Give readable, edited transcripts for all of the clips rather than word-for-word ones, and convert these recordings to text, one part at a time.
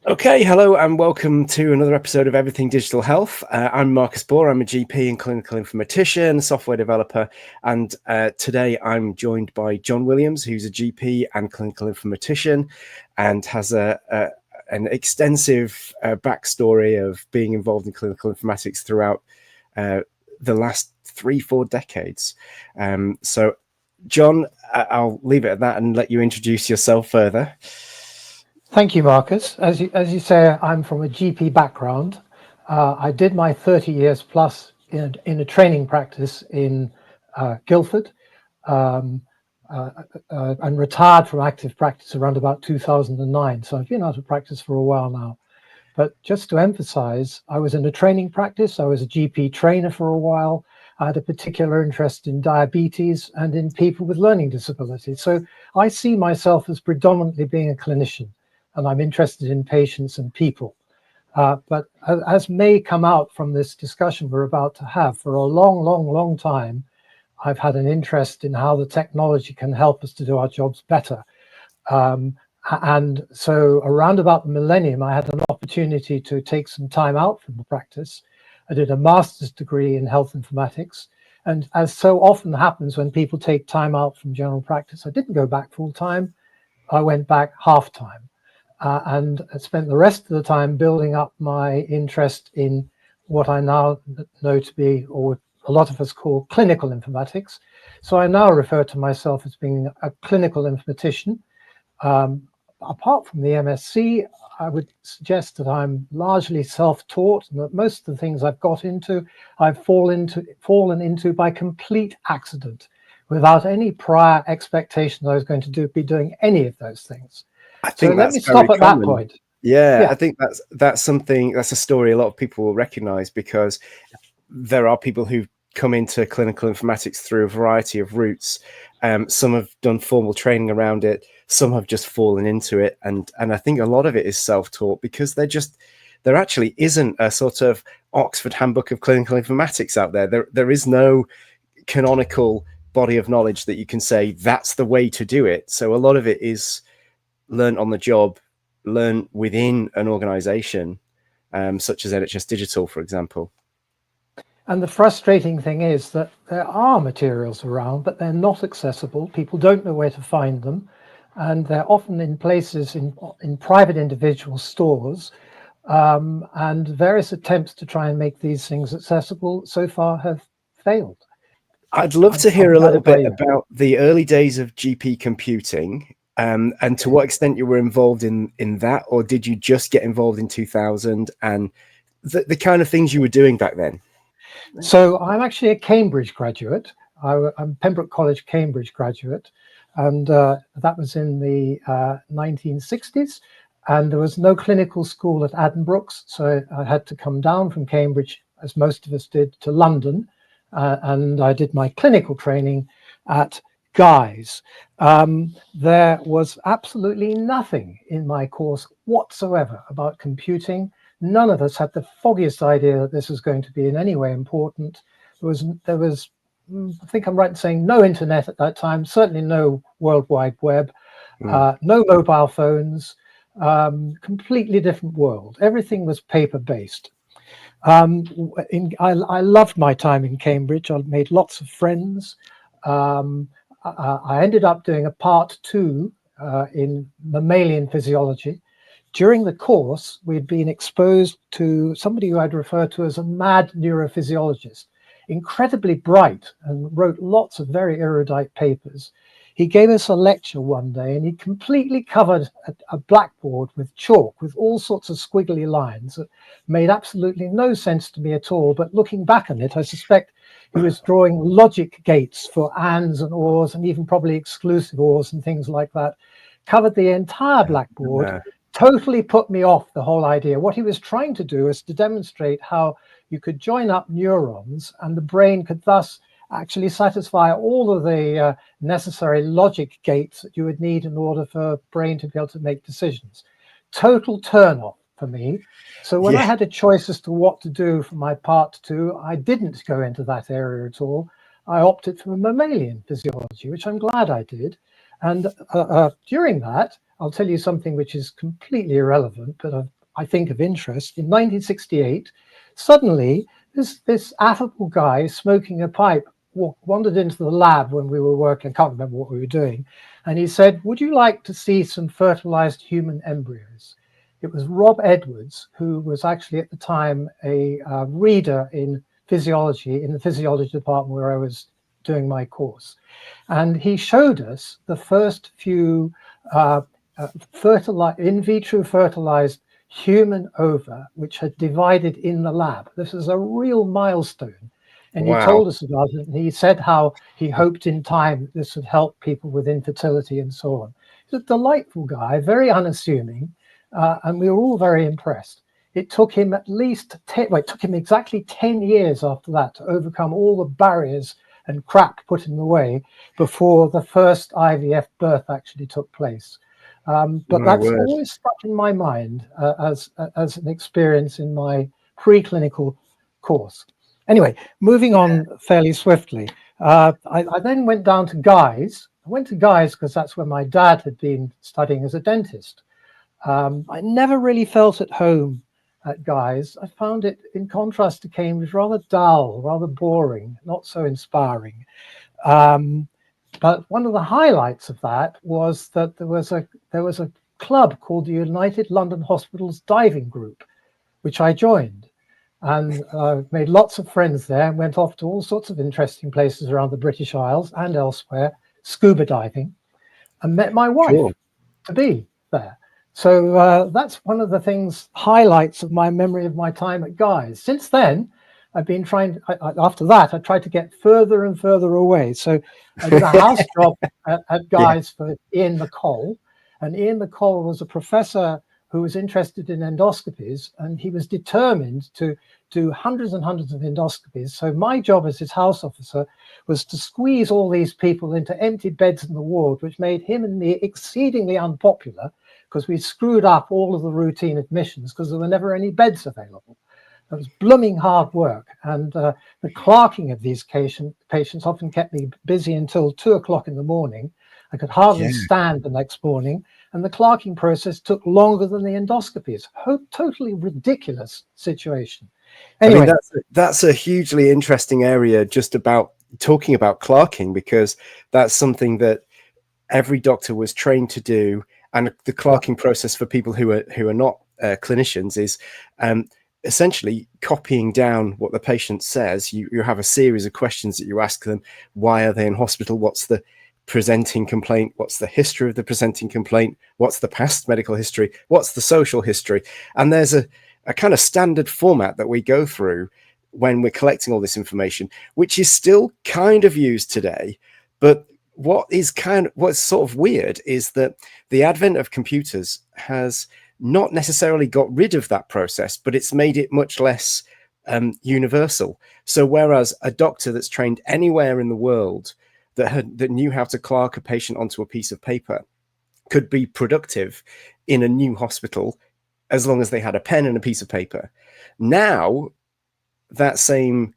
Okay, hello and welcome to another episode of Everything Digital Health. I'm Marcus Bohr. I'm a GP and clinical informatician, software developer, and today I'm joined by John Williams, who's a GP and clinical informatician and has an extensive backstory of being involved in clinical informatics throughout the last 3-4 decades. So, John, I'll leave it at that and let you introduce yourself further. Thank you, Marcus. As you say, I'm from a GP background. I did my 30 years plus in a training practice in Guildford, and retired from active practice around about 2009. So I've been out of practice for a while now. But just to emphasize, I was in a training practice. I was a GP trainer for a while. I had a particular interest in diabetes and in people with learning disabilities. So I see myself as predominantly being a clinician, and I'm interested in patients and people. But as may come out from this discussion we're about to have, for a long time, I've had an interest in how the technology can help us to do our jobs better. And so around about the millennium, I had an opportunity to take some time out from the practice. I did a master's degree in health informatics. And as so often happens when people take time out from general practice, I didn't go back full time. I went back half time. And I spent the rest of the time building up my interest in what I now know to be, or a lot of us call, clinical informatics. So I now refer to myself as being a clinical informatician. Apart from the MSc, I would suggest that I'm largely self-taught, and that most of the things I've got into, I've fallen into by complete accident, without any prior expectation that I was going to be doing any of those things. I think so let me stop at that point. Yeah, I think that's a story a lot of people will recognize, because there are people who've come into clinical informatics through a variety of routes. Some have done formal training around it, some have just fallen into it, and I think a lot of it is self-taught, because there actually isn't a sort of Oxford Handbook of Clinical Informatics out there. There is no canonical body of knowledge that you can say that's the way to do it. So a lot of it is learn on the job, learn within an organization, such as NHS Digital, for example. And the frustrating thing is that there are materials around, but they're not accessible. People don't know where to find them. And they're often in places in private individual stores. And various attempts to try and make these things accessible so far have failed. I'd love to hear a little bit about the early days of GP computing, and to what extent you were involved in that, or did you just get involved in 2000, and the kind of things you were doing back then? So I'm actually a Cambridge graduate. I'm Pembroke College, Cambridge graduate, and that was in the 1960s. And there was no clinical school at Addenbrooke's, so I had to come down from Cambridge, as most of us did, to London, and I did my clinical training at Guy's. There was absolutely nothing in my course whatsoever about computing. None of us had the foggiest idea that this was going to be in any way important. There was, I think I'm right in saying, no internet at that time, certainly no World Wide Web, no mobile phones, completely different world. Everything was paper-based. I loved my time in Cambridge. I made lots of friends. I ended up doing a part 2 in mammalian physiology. During the course, we'd been exposed to somebody who I'd refer to as a mad neurophysiologist, incredibly bright and wrote lots of very erudite papers. He gave us a lecture one day, and he completely covered a blackboard with chalk with all sorts of squiggly lines that made absolutely no sense to me at all. But looking back on it, I suspect he was drawing logic gates for ands and ors, and even probably exclusive ors and things like that. Covered the entire blackboard. Totally put me off the whole idea. What he was trying to do is to demonstrate how you could join up neurons, and the brain could thus actually satisfy all of the necessary logic gates that you would need in order for a brain to be able to make decisions. Total turn off for me. So when I had a choice as to what to do for my part 2, I didn't go into that area at all. I opted for mammalian physiology, which I'm glad I did. And during that, I'll tell you something which is completely irrelevant, but I think of interest. In 1968, suddenly this affable guy smoking a pipe wandered into the lab when we were working. I can't remember what we were doing. And he said, "Would you like to see some fertilized human embryos?" It was Rob Edwards, who was actually at the time a reader in physiology, in the physiology department where I was doing my course. And he showed us the first few in vitro fertilized human ova, which had divided in the lab. This is a real milestone. And he told us about it, and he said how he hoped in time this would help people with infertility and so on. He's a delightful guy, very unassuming, and we were all very impressed. It took him at least it took him exactly 10 years after that to overcome all the barriers and crap put in the way before the first IVF birth actually took place. But that's always stuck in my mind as an experience in my preclinical course. Anyway, moving on fairly swiftly, I then went down to Guy's. I went to Guy's because that's where my dad had been studying as a dentist. I never really felt at home at Guy's. I found it, in contrast to Cambridge, rather dull, rather boring, not so inspiring. But one of the highlights of that was that there was a club called the United London Hospitals Diving Group, which I joined, and made lots of friends there and went off to all sorts of interesting places around the British Isles and elsewhere, scuba diving, and met my wife to be there. So that's one of the highlights of my memory of my time at Guy's. Since then, I've been after that, I tried to get further and further away. So I did a house job at Guy's for Ian McColl. And Ian McColl was a professor who was interested in endoscopies, and he was determined to do hundreds and hundreds of endoscopies. So my job as his house officer was to squeeze all these people into empty beds in the ward, which made him and me exceedingly unpopular because we screwed up all of the routine admissions because there were never any beds available. It was blooming hard work, and the clerking of these patients often kept me busy until 2 o'clock in the morning. I could hardly stand the next morning, and the clerking process took longer than the endoscopies. Totally ridiculous situation. Anyway, I mean, that's a hugely interesting area just about talking about clerking, because that's something that every doctor was trained to do, and the clerking process for people who are not clinicians is essentially copying down what the patient says. You have a series of questions that you ask them. Why are they in hospital? What's the presenting complaint? What's the history of the presenting complaint? What's the past medical history? What's the social history? And there's a kind of standard format that we go through when we're collecting all this information, which is still kind of used today. But what's sort of weird is that the advent of computers has not necessarily got rid of that process, but it's made it much less universal. So whereas a doctor that's trained anywhere in the world that knew how to clerk a patient onto a piece of paper could be productive in a new hospital as long as they had a pen and a piece of paper. Now, that same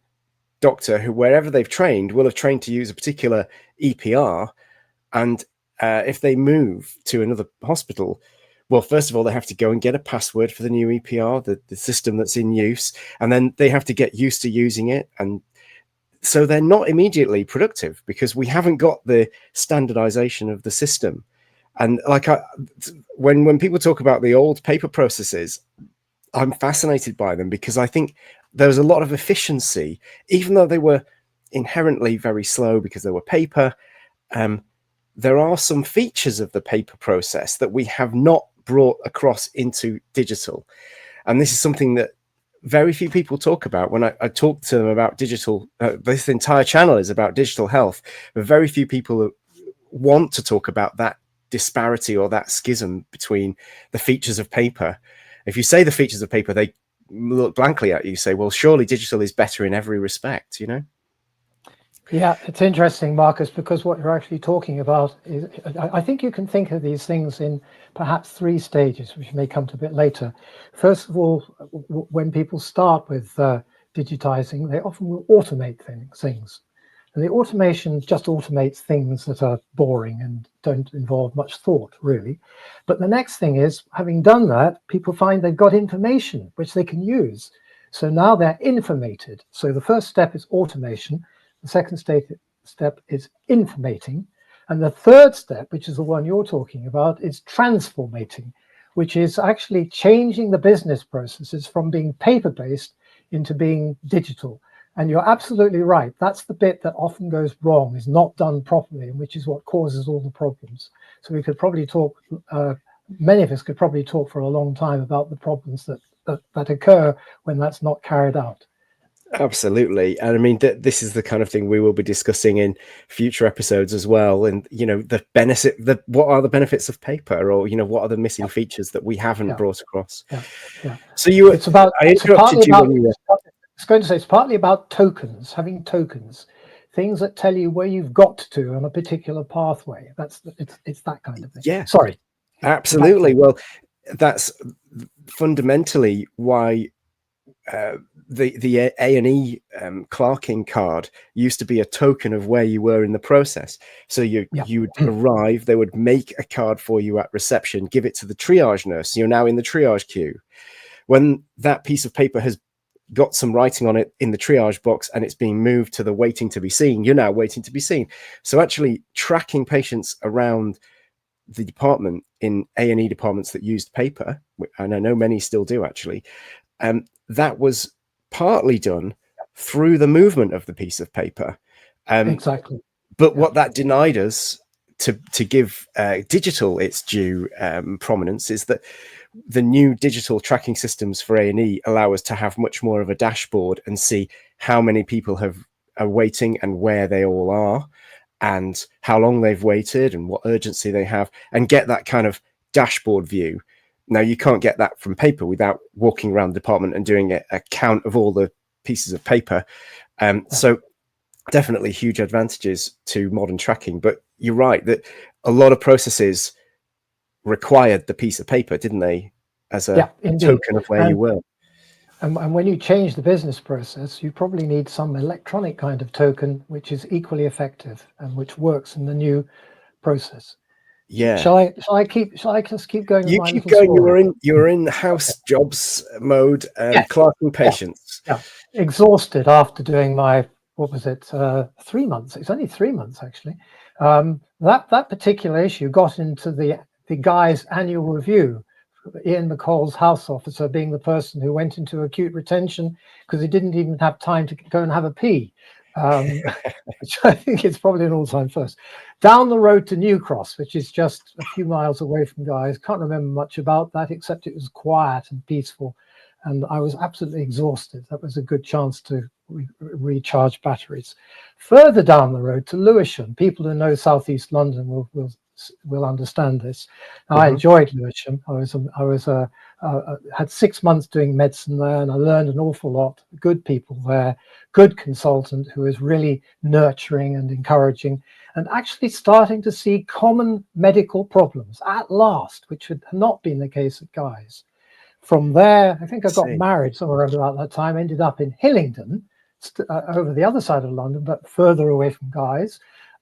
doctor, who wherever they've trained, will have trained to use a particular EPR, and if they move to another hospital, well, first of all, they have to go and get a password for the new EPR, the system that's in use, and then they have to get used to using it. And so they're not immediately productive because we haven't got the standardization of the system. And when people talk about the old paper processes, I'm fascinated by them because I think there was a lot of efficiency, even though they were inherently very slow because they were paper. There are some features of the paper process that we have not brought across into digital. And this is something that very few people talk about. When I talk to them about digital, this entire channel is about digital health, but very few people want to talk about that disparity or that schism between the features of paper. If you say the features of paper, they look blankly at you, say, well, surely digital is better in every respect, you know? Yeah, it's interesting, Marcus, because what you're actually talking about is, I think you can think of these things in perhaps 3 stages, which may come to a bit later. First of all, when people start with digitizing, they often will automate things. And the automation just automates things that are boring and don't involve much thought, really. But the next thing is, having done that, people find they've got information which they can use. So now they're informated. So the first step is automation. The second step is informating. And the third step, which is the one you're talking about, is transformating, which is actually changing the business processes from being paper-based into being digital. And you're absolutely right. That's the bit that often goes wrong, is not done properly, and which is what causes all the problems. So we could probably talk, many of us could probably talk for a long time about the problems that occur when that's not carried out. Absolutely. And I mean, this is the kind of thing we will be discussing in future episodes as well. And, you know, what are the benefits of paper, or, you know, what are the missing features that we haven't brought across? So I interrupted you when you were... I was going to say, it's partly about tokens, having tokens, things that tell you where you've got to on a particular pathway. It's that kind of thing. Yeah. Sorry. Absolutely. Well, that's fundamentally why the A&E clerking card used to be a token of where you were in the process. So you would arrive, they would make a card for you at reception, give it to the triage nurse. You're now in the triage queue. When that piece of paper has got some writing on it in the triage box and it's being moved to the waiting to be seen, you're now waiting to be seen. So actually tracking patients around the department in A&E departments that used paper, and I know many still do actually, that was partly done through the movement of the piece of paper. Exactly. But what that denied us to give digital its due prominence is that the new digital tracking systems for A&E allow us to have much more of a dashboard and see how many people are waiting and where they all are and how long they've waited and what urgency they have, and get that kind of dashboard view. Now, you can't get that from paper without walking around the department and doing a count of all the pieces of paper. So definitely huge advantages to modern tracking. But you're right that a lot of processes required the piece of paper, didn't they, as a token of where you were. And when you change the business process, you probably need some electronic kind of token, which is equally effective and which works in the new process. Yeah. Shall I just keep going? You keep going. You were in house jobs mode, clerking patients. Yeah. Exhausted after doing my, what was it, 3 months? It's only 3 months actually. That particular issue got into the guy's annual review. Ian McCall's house officer being the person who went into acute retention because he didn't even have time to go and have a pee, which I think is probably an all-time first. Down the road to New Cross, which is just a few miles away from Guy's. Can't remember much about that except it was quiet and peaceful, and I was absolutely exhausted. That was a good chance to recharge batteries. Further down the road to Lewisham. People who know Southeast London will understand this. Now, I enjoyed Lewisham. I had 6 months doing medicine there, and I learned an awful lot. Good people there, good consultant who was really nurturing and encouraging, and actually starting to see common medical problems at last, which had not been the case at Guy's. From there, I think I got married somewhere around about that time, ended up in Hillingdon, over the other side of London, but further away from Guy's.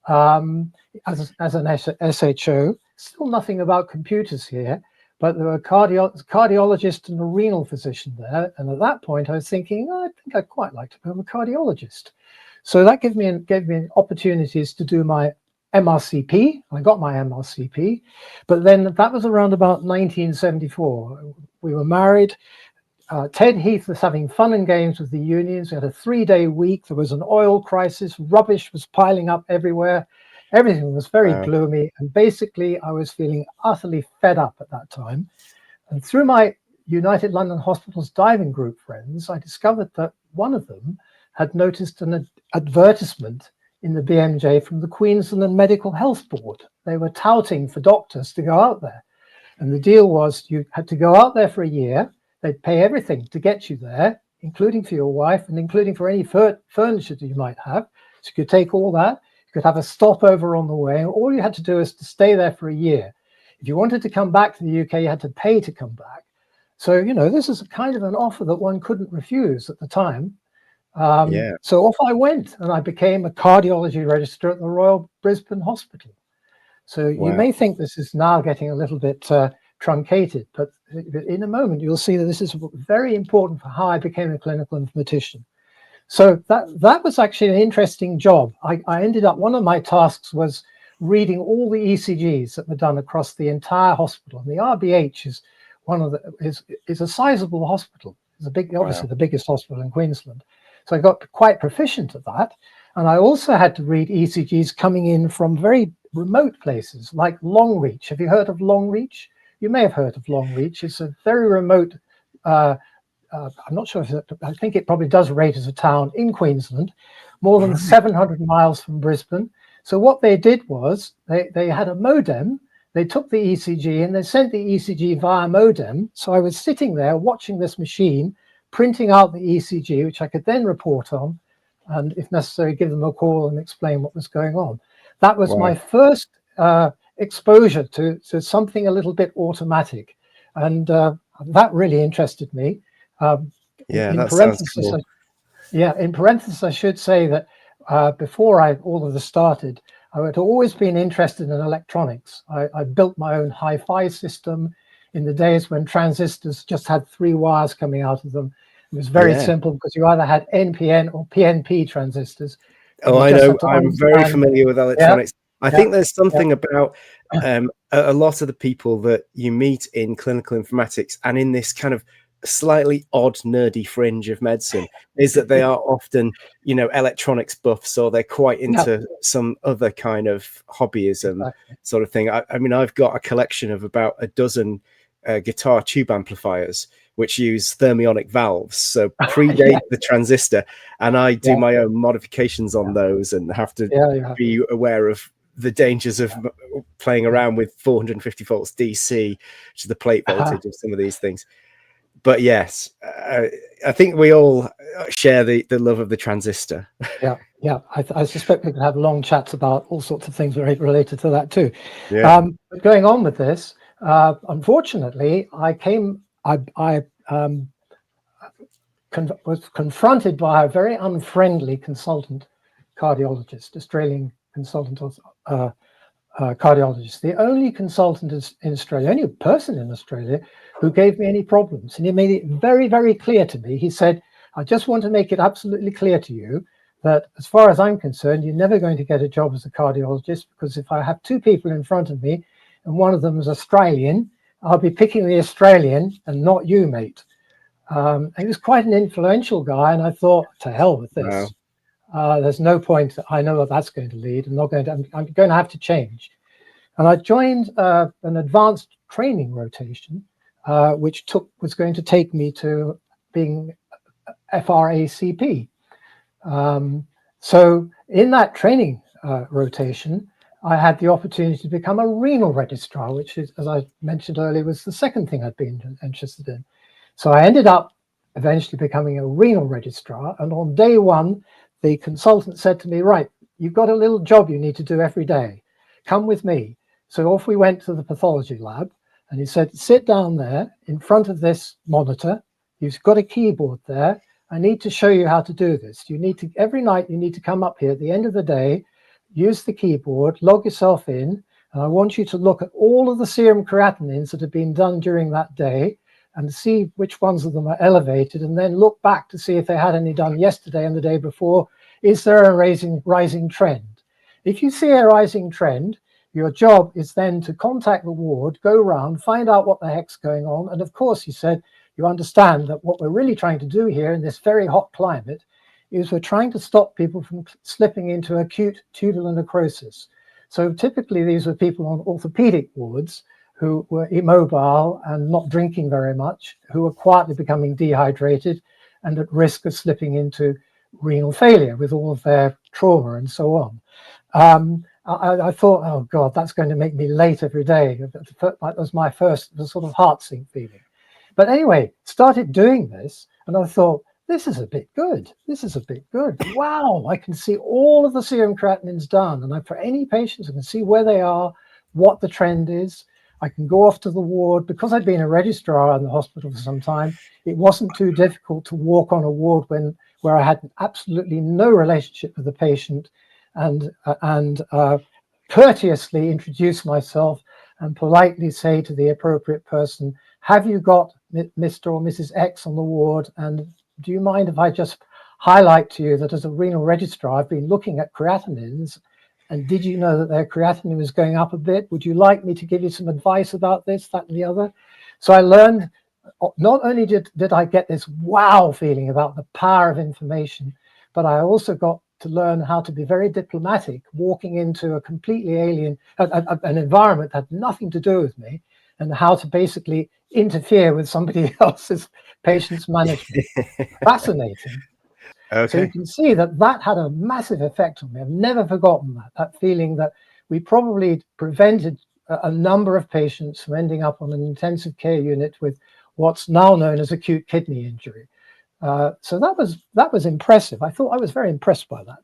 As an SHO, still nothing about computers here, but there were a cardiologist and a renal physician there. And at that point, I was thinking, I think I'd quite like to become a cardiologist. So that gave me opportunities to do my MRCP. I got my MRCP, but then that was around about 1974. We were married. Ted Heath was having fun and games with the unions. We had a 3-day week. There was an oil crisis. Rubbish was piling up everywhere. Everything was very gloomy. And basically, I was feeling utterly fed up at that time. And through my United London Hospitals diving group friends, I discovered that one of them had noticed an advertisement in the BMJ from the Queensland Medical Health Board. They were touting for doctors to go out there. And the deal was you had to go out there for a year. They'd pay everything to get you there, including for your wife and including for any furniture that you might have. So you could take all that. You could have a stopover on the way. And all you had to do is to stay there for a year. If you wanted to come back to the UK, you had to pay to come back. So, you know, this is kind of an offer that one couldn't refuse at the time. Yeah. So off I went, and I became a cardiology registrar at the Royal Brisbane Hospital. So you Wow. may think this is now getting a little bit truncated, but in a moment you'll see that this is very important for how I became a clinical informatician. So that was actually an interesting job. I ended up, one of my tasks was reading all the ECGs that were done across the entire hospital. And the RBH is one of the is a sizable hospital. It's a big, obviously the biggest hospital in Queensland. So I got quite proficient at that. And I also had to read ECGs coming in from very remote places like Longreach. Have you heard of Longreach? You may have heard of Longreach. It's a very remote I'm not sure if I think it probably does rate as a town in Queensland, more than 700 miles from Brisbane. So what they did was they had a modem. They took the ECG and they sent the ECG via modem. So I was sitting there watching this machine, printing out the ECG, which I could then report on, and if necessary, give them a call and explain what was going on. That was Wow. my first exposure to something a little bit automatic. And that really interested me. Yeah, In that sounds parenthesis, cool. in parenthesis, I should say that before all of this started, I had always been interested in electronics. I built my own hi-fi system in the days when transistors just had 3 wires coming out of them. It was very Yeah. simple because you either had NPN or PNP transistors, and Oh, you I just know. had to I'm very understand. familiar with Yeah, electronics. I yeah, think there's yeah, something about a lot of the people that you meet in clinical informatics and in this kind of slightly odd, nerdy fringe of medicine is that they are often, electronics buffs, or they're quite yeah, into some other kind of hobbyism exactly. sort of thing. I mean, I've got a collection of about a dozen guitar tube amplifiers which use thermionic valves, so Yeah, predate the transistor, and I do yeah, my own modifications on yeah, those and have to yeah, yeah. be aware of the dangers of playing Yeah. around with 450 volts DC, which is the plate Uh-huh. voltage of some of these things. But yes, I think we all share the love of the transistor. Yeah, yeah. I suspect we could have long chats about all sorts of things related to that too. Yeah. But going on with this, unfortunately, I was confronted by a very unfriendly consultant cardiologist, Australian consultant cardiologist, the only consultant in Australia, only person in Australia who gave me any problems. And he made it very, very clear to me. He said, I just want to make it absolutely clear to you that as far as I'm concerned, you're never going to get a job as a cardiologist, because if I have 2 people in front of me and one of them is Australian, I'll be picking the Australian and not you, mate. He was quite an influential guy, and I thought, to hell with Wow. this. There's no point. I know what that's going to lead. I'm going to have to change. And I joined an advanced training rotation, which was going to take me to being FRACP. So in that training rotation, I had the opportunity to become a renal registrar, which is, as I mentioned earlier, was the second thing I'd been interested in. So I ended up eventually becoming a renal registrar. And on day 1, the consultant said to me, right, you've got a little job you need to do every day. Come with me. So off we went to the pathology lab, and he said, sit down there in front of this monitor. You've got a keyboard there. I need to show you how to do this. Every night you need to come up here at the end of the day, use the keyboard, log yourself in, and I want you to look at all of the serum creatinines that have been done during that day and see which ones of them are elevated, and then look back to see if they had any done yesterday and the day before. Is there a rising trend? If you see a rising trend, your job is then to contact the ward, go around, find out what the heck's going on. And of course, he said, you understand that what we're really trying to do here in this very hot climate is we're trying to stop people from slipping into acute tubular necrosis. So typically these were people on orthopedic wards who were immobile and not drinking very much, who were quietly becoming dehydrated and at risk of slipping into renal failure with all of their trauma and so on. I thought, oh God, that's going to make me late every day. That was my first sort of heart sink feeling. But anyway, started doing this, and I thought, this is a bit good. This is a bit good. Wow, I can see all of the serum creatinines done. And for any patients, I can see where they are, what the trend is. I can go off to the ward. Because I'd been a registrar in the hospital for some time, it wasn't too difficult to walk on a ward when where I had absolutely no relationship with the patient, and courteously introduce myself and politely say to the appropriate person, have you got Mr. or Mrs. X on the ward? And do you mind if I just highlight to you that as a renal registrar, I've been looking at creatinines, and did you know that their creatinine was going up a bit? Would you like me to give you some advice about this, that, and the other? So I learned, not only did I get this wow feeling about the power of information, but I also got to learn how to be very diplomatic, walking into a completely alien, an environment that had nothing to do with me, and how to basically interfere with somebody else's patient's management. Fascinating. Okay. So you can see that that had a massive effect on me. I've never forgotten that feeling that we probably prevented a number of patients from ending up on an intensive care unit with what's now known as acute kidney injury. So that was impressive. I thought I was very impressed by that.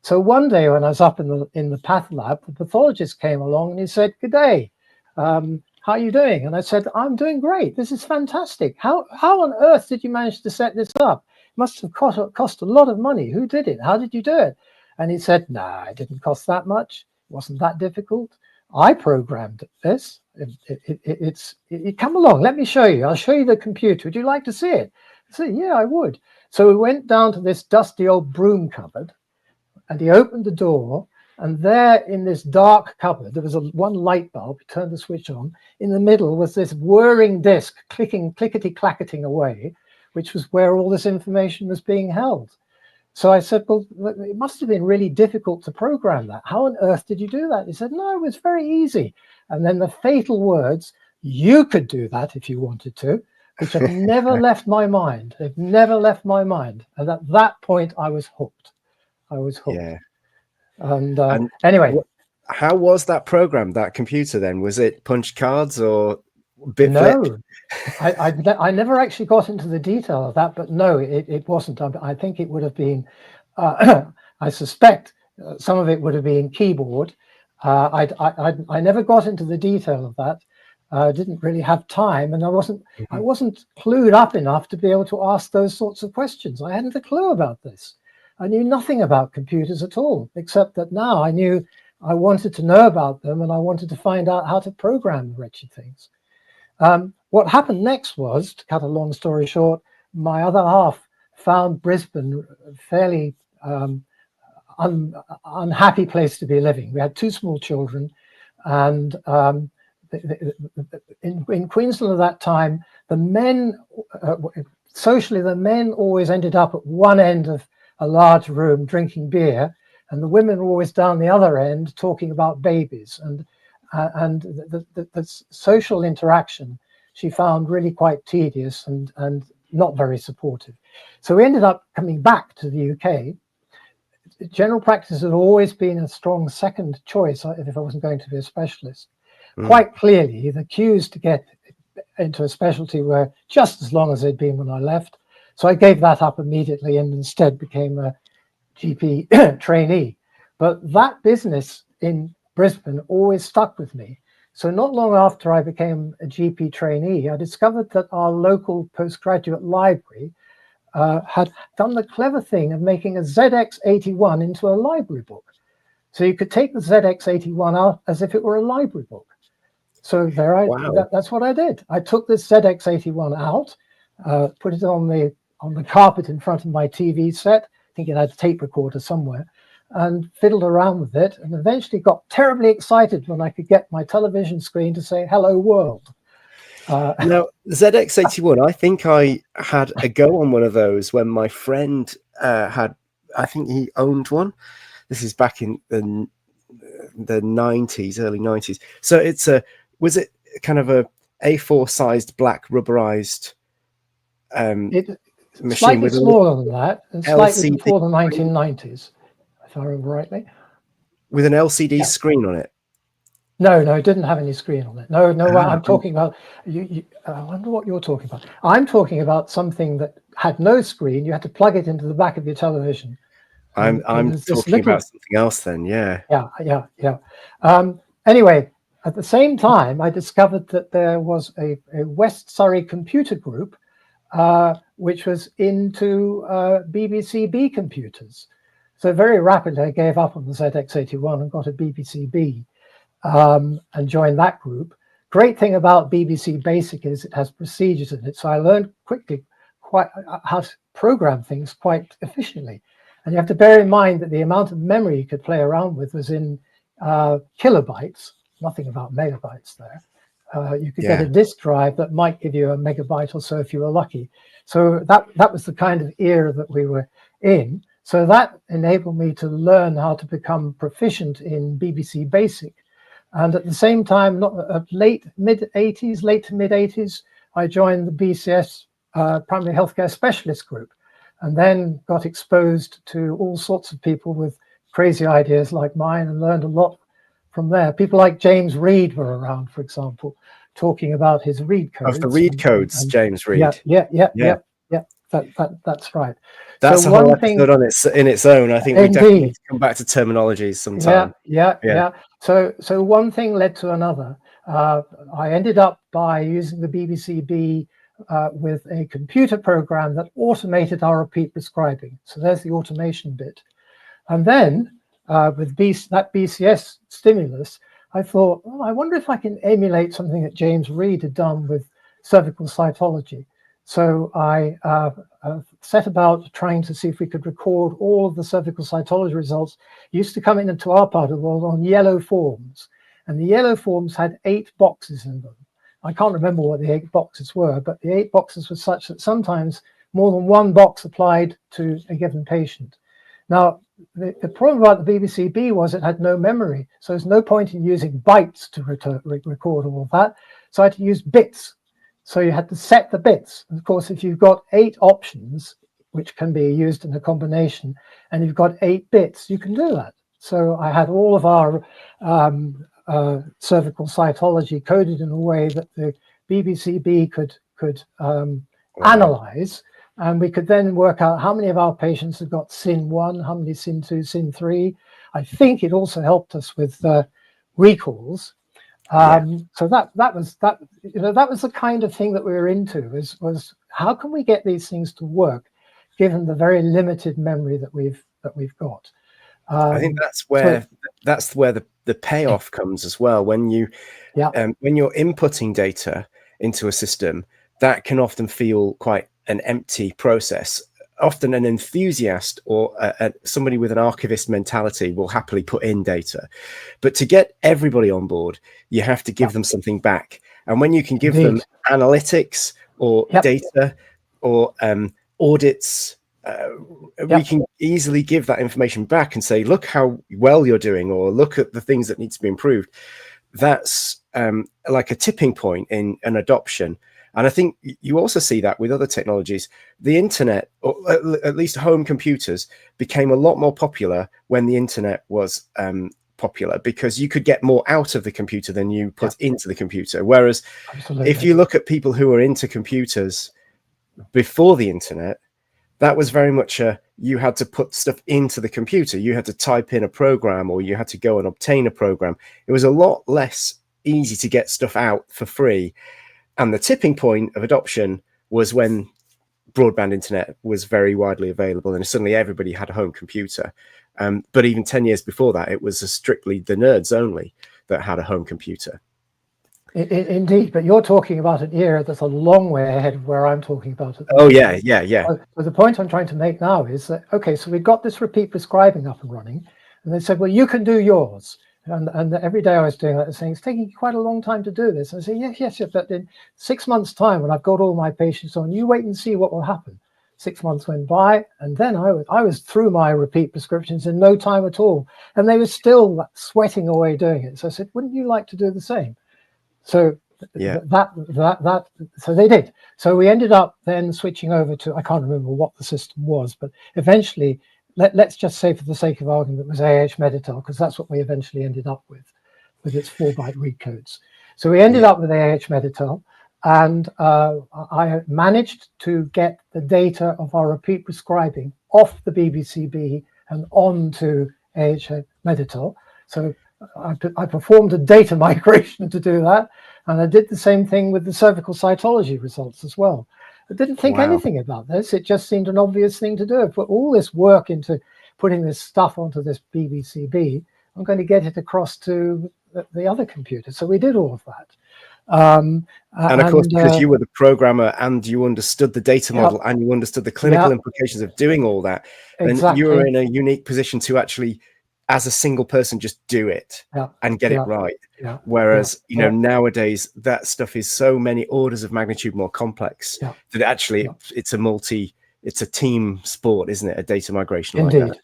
So one day when I was up in the path lab, the pathologist came along and he said, "Good day. How are you doing?" And I said, "I'm doing great. This is fantastic. How on earth did you manage to set this up? It must have cost a lot of money. Who did it? How did you do it?" And he said, "Nah, it didn't cost that much. It wasn't that difficult. I programmed this. Come along, let me show you. I'll show you the computer. Would you like to see it?" I said, "Yeah, I would." So we went down to this dusty old broom cupboard, and he opened the door, and there in this dark cupboard, there was one light bulb. He turned the switch on. In the middle was this whirring disc, clickety-clacketing away, which was where all this information was being held. So I said, "Well, it must have been really difficult to program that. How on earth did you do that?" He said, "No, it was very easy." And then the fatal words, "You could do that if you wanted to," which have never left my mind. They've never left my mind. And at that point, I was hooked. I was hooked. Yeah. And anyway. How was that program, that computer then? Was it punch cards or bit No, flip? I never actually got into the detail of that, but no, it wasn't. I think it would have been, I suspect some of it would have been keyboard. I never got into the detail of that. I didn't really have time, and I wasn't clued up enough to be able to ask those sorts of questions. I hadn't a clue about this. I knew nothing about computers at all, except that now I knew I wanted to know about them, and I wanted to find out how to program the wretched things. What happened next was, to cut a long story short, my other half found Brisbane a fairly unhappy place to be living. We had two small children, and in Queensland at that time, the men, socially, the men always ended up at one end of a large room drinking beer, and the women were always down the other end talking about babies. And the social interaction she found really quite tedious and not very supportive. So we ended up coming back to the UK. General practice had always been a strong second choice if I wasn't going to be a specialist. Quite clearly, the queues to get into a specialty were just as long as they'd been when I left. So I gave that up immediately and instead became a GP trainee. But that business in Brisbane always stuck with me. So not long after I became a GP trainee, I discovered that our local postgraduate library had done the clever thing of making a ZX81 into a library book. So you could take the ZX81 out as if it were a library book. So that's what I did. I took this ZX81 out, put it on the carpet in front of my TV set. I think it had a tape recorder somewhere, and fiddled around with it, and eventually got terribly excited when I could get my television screen to say "Hello World." Now, ZX81, I think I had a go on one of those when my friend I think he owned one. This is back in the 90s, early 90s. So was it kind of a A4 sized black rubberized machine? Slightly smaller than that, and slightly LCD before the 1990s, if I remember rightly. With an LCD screen on it? No, it didn't have any screen on it. No, I'm talking about, I wonder what you're talking about. I'm talking about something that had no screen. You had to plug it into the back of your television. I'm talking about something else then, yeah. Yeah. Anyway, at the same time, I discovered that there was a West Surrey computer group which was into BBC-B computers. So very rapidly I gave up on the ZX81 and got a BBC-B and joined that group. Great thing about BBC Basic is it has procedures in it. So I learned quickly quite how to program things quite efficiently. And you have to bear in mind that the amount of memory you could play around with was in kilobytes, nothing about megabytes there. You could get a disk drive that might give you a megabyte or so if you were lucky. So that was the kind of era that we were in. So that enabled me to learn how to become proficient in BBC Basic. And at the same time, late to mid 80s, I joined the BCS Primary Healthcare Specialist Group, and then got exposed to all sorts of people with crazy ideas like mine and learned a lot from there. People like James Reed were around, for example, talking about his read codes. Of the read codes, James Reed. Yeah. That's right. That's a whole episode on in its own. I think we definitely need to come back to terminologies sometime. Yeah. So one thing led to another. I ended up by using the BBC-B with a computer program that automated our repeat prescribing. So there's the automation bit. And then with that BCS stimulus, I thought, well, I wonder if I can emulate something that James Reed had done with cervical cytology. So I set about trying to see if we could record all of the cervical cytology results. It used to come into our part of the world on yellow forms, and the yellow forms had 8 boxes in them. I can't remember what the 8 boxes were, but the 8 boxes were such that sometimes more than one box applied to a given patient. Now, the problem about the BBC-B was it had no memory, so there's no point in using bytes to record all of that. So I had to use bits. So you had to set the bits. Of course, if you've got 8 options, which can be used in a combination, and you've got 8 bits, you can do that. So I had all of our cervical cytology coded in a way that the BBC-B could analyze, and we could then work out how many of our patients had got SYN1, how many SYN2, SYN3. I think it also helped us with recalls. So that was the kind of thing that we were into, was how can we get these things to work given the very limited memory that we've got. I think that's where the payoff comes as well. When you're inputting data into a system, that can often feel quite an empty process. Often an enthusiast or somebody with an archivist mentality will happily put in data, but to get everybody on board, you have to give them something back. And when you can give them analytics or data or audits, we can easily give that information back and say, look how well you're doing, or look at the things that need to be improved. That's like a tipping point in an adoption. And I think you also see that with other technologies. The internet, or at least home computers, became a lot more popular when the internet was popular, because you could get more out of the computer than you put into the computer. Whereas if you look at people who were into computers before the internet, that was very much you had to put stuff into the computer. You had to type in a program, or you had to go and obtain a program. It was a lot less easy to get stuff out for free. And the tipping point of adoption was when broadband internet was very widely available, and suddenly everybody had a home computer. But even 10 years before that, it was strictly the nerds only that had a home computer. Indeed, but you're talking about an era that's a long way ahead of where I'm talking about it. Oh, yeah. So the point I'm trying to make now is that, okay, so we got this repeat prescribing up and running, and they said, well, you can do yours. And every day I was doing that, saying, it's taking quite a long time to do this. And I say, yes, but in 6 months' time, when I've got all my patients on, you wait and see what will happen. 6 months went by, and then I was through my repeat prescriptions in no time at all. And they were still sweating away doing it. So I said, wouldn't you like to do the same? So so they did. So we ended up then switching over to, I can't remember what the system was, but eventually, let's just say for the sake of argument, it was Medital, because that's what we eventually ended up with its 4-byte read codes. So we ended up with Medital, and I managed to get the data of our repeat prescribing off the BBC-B and onto Medital. So I performed a data migration to do that, and I did the same thing with the cervical cytology results as well. I didn't think Wow. anything about this. It just seemed an obvious thing to do. I put all this work into putting this stuff onto this PCB. I'm going to get it across to the other computer. So we did all of that. And of course, because you were the programmer and you understood the data model and you understood the clinical implications of doing all that, then you were in a unique position to actually, as a single person, just do it and get it right. Whereas, you know, nowadays that stuff is so many orders of magnitude more complex that actually it's a team sport, isn't it? A data migration like that.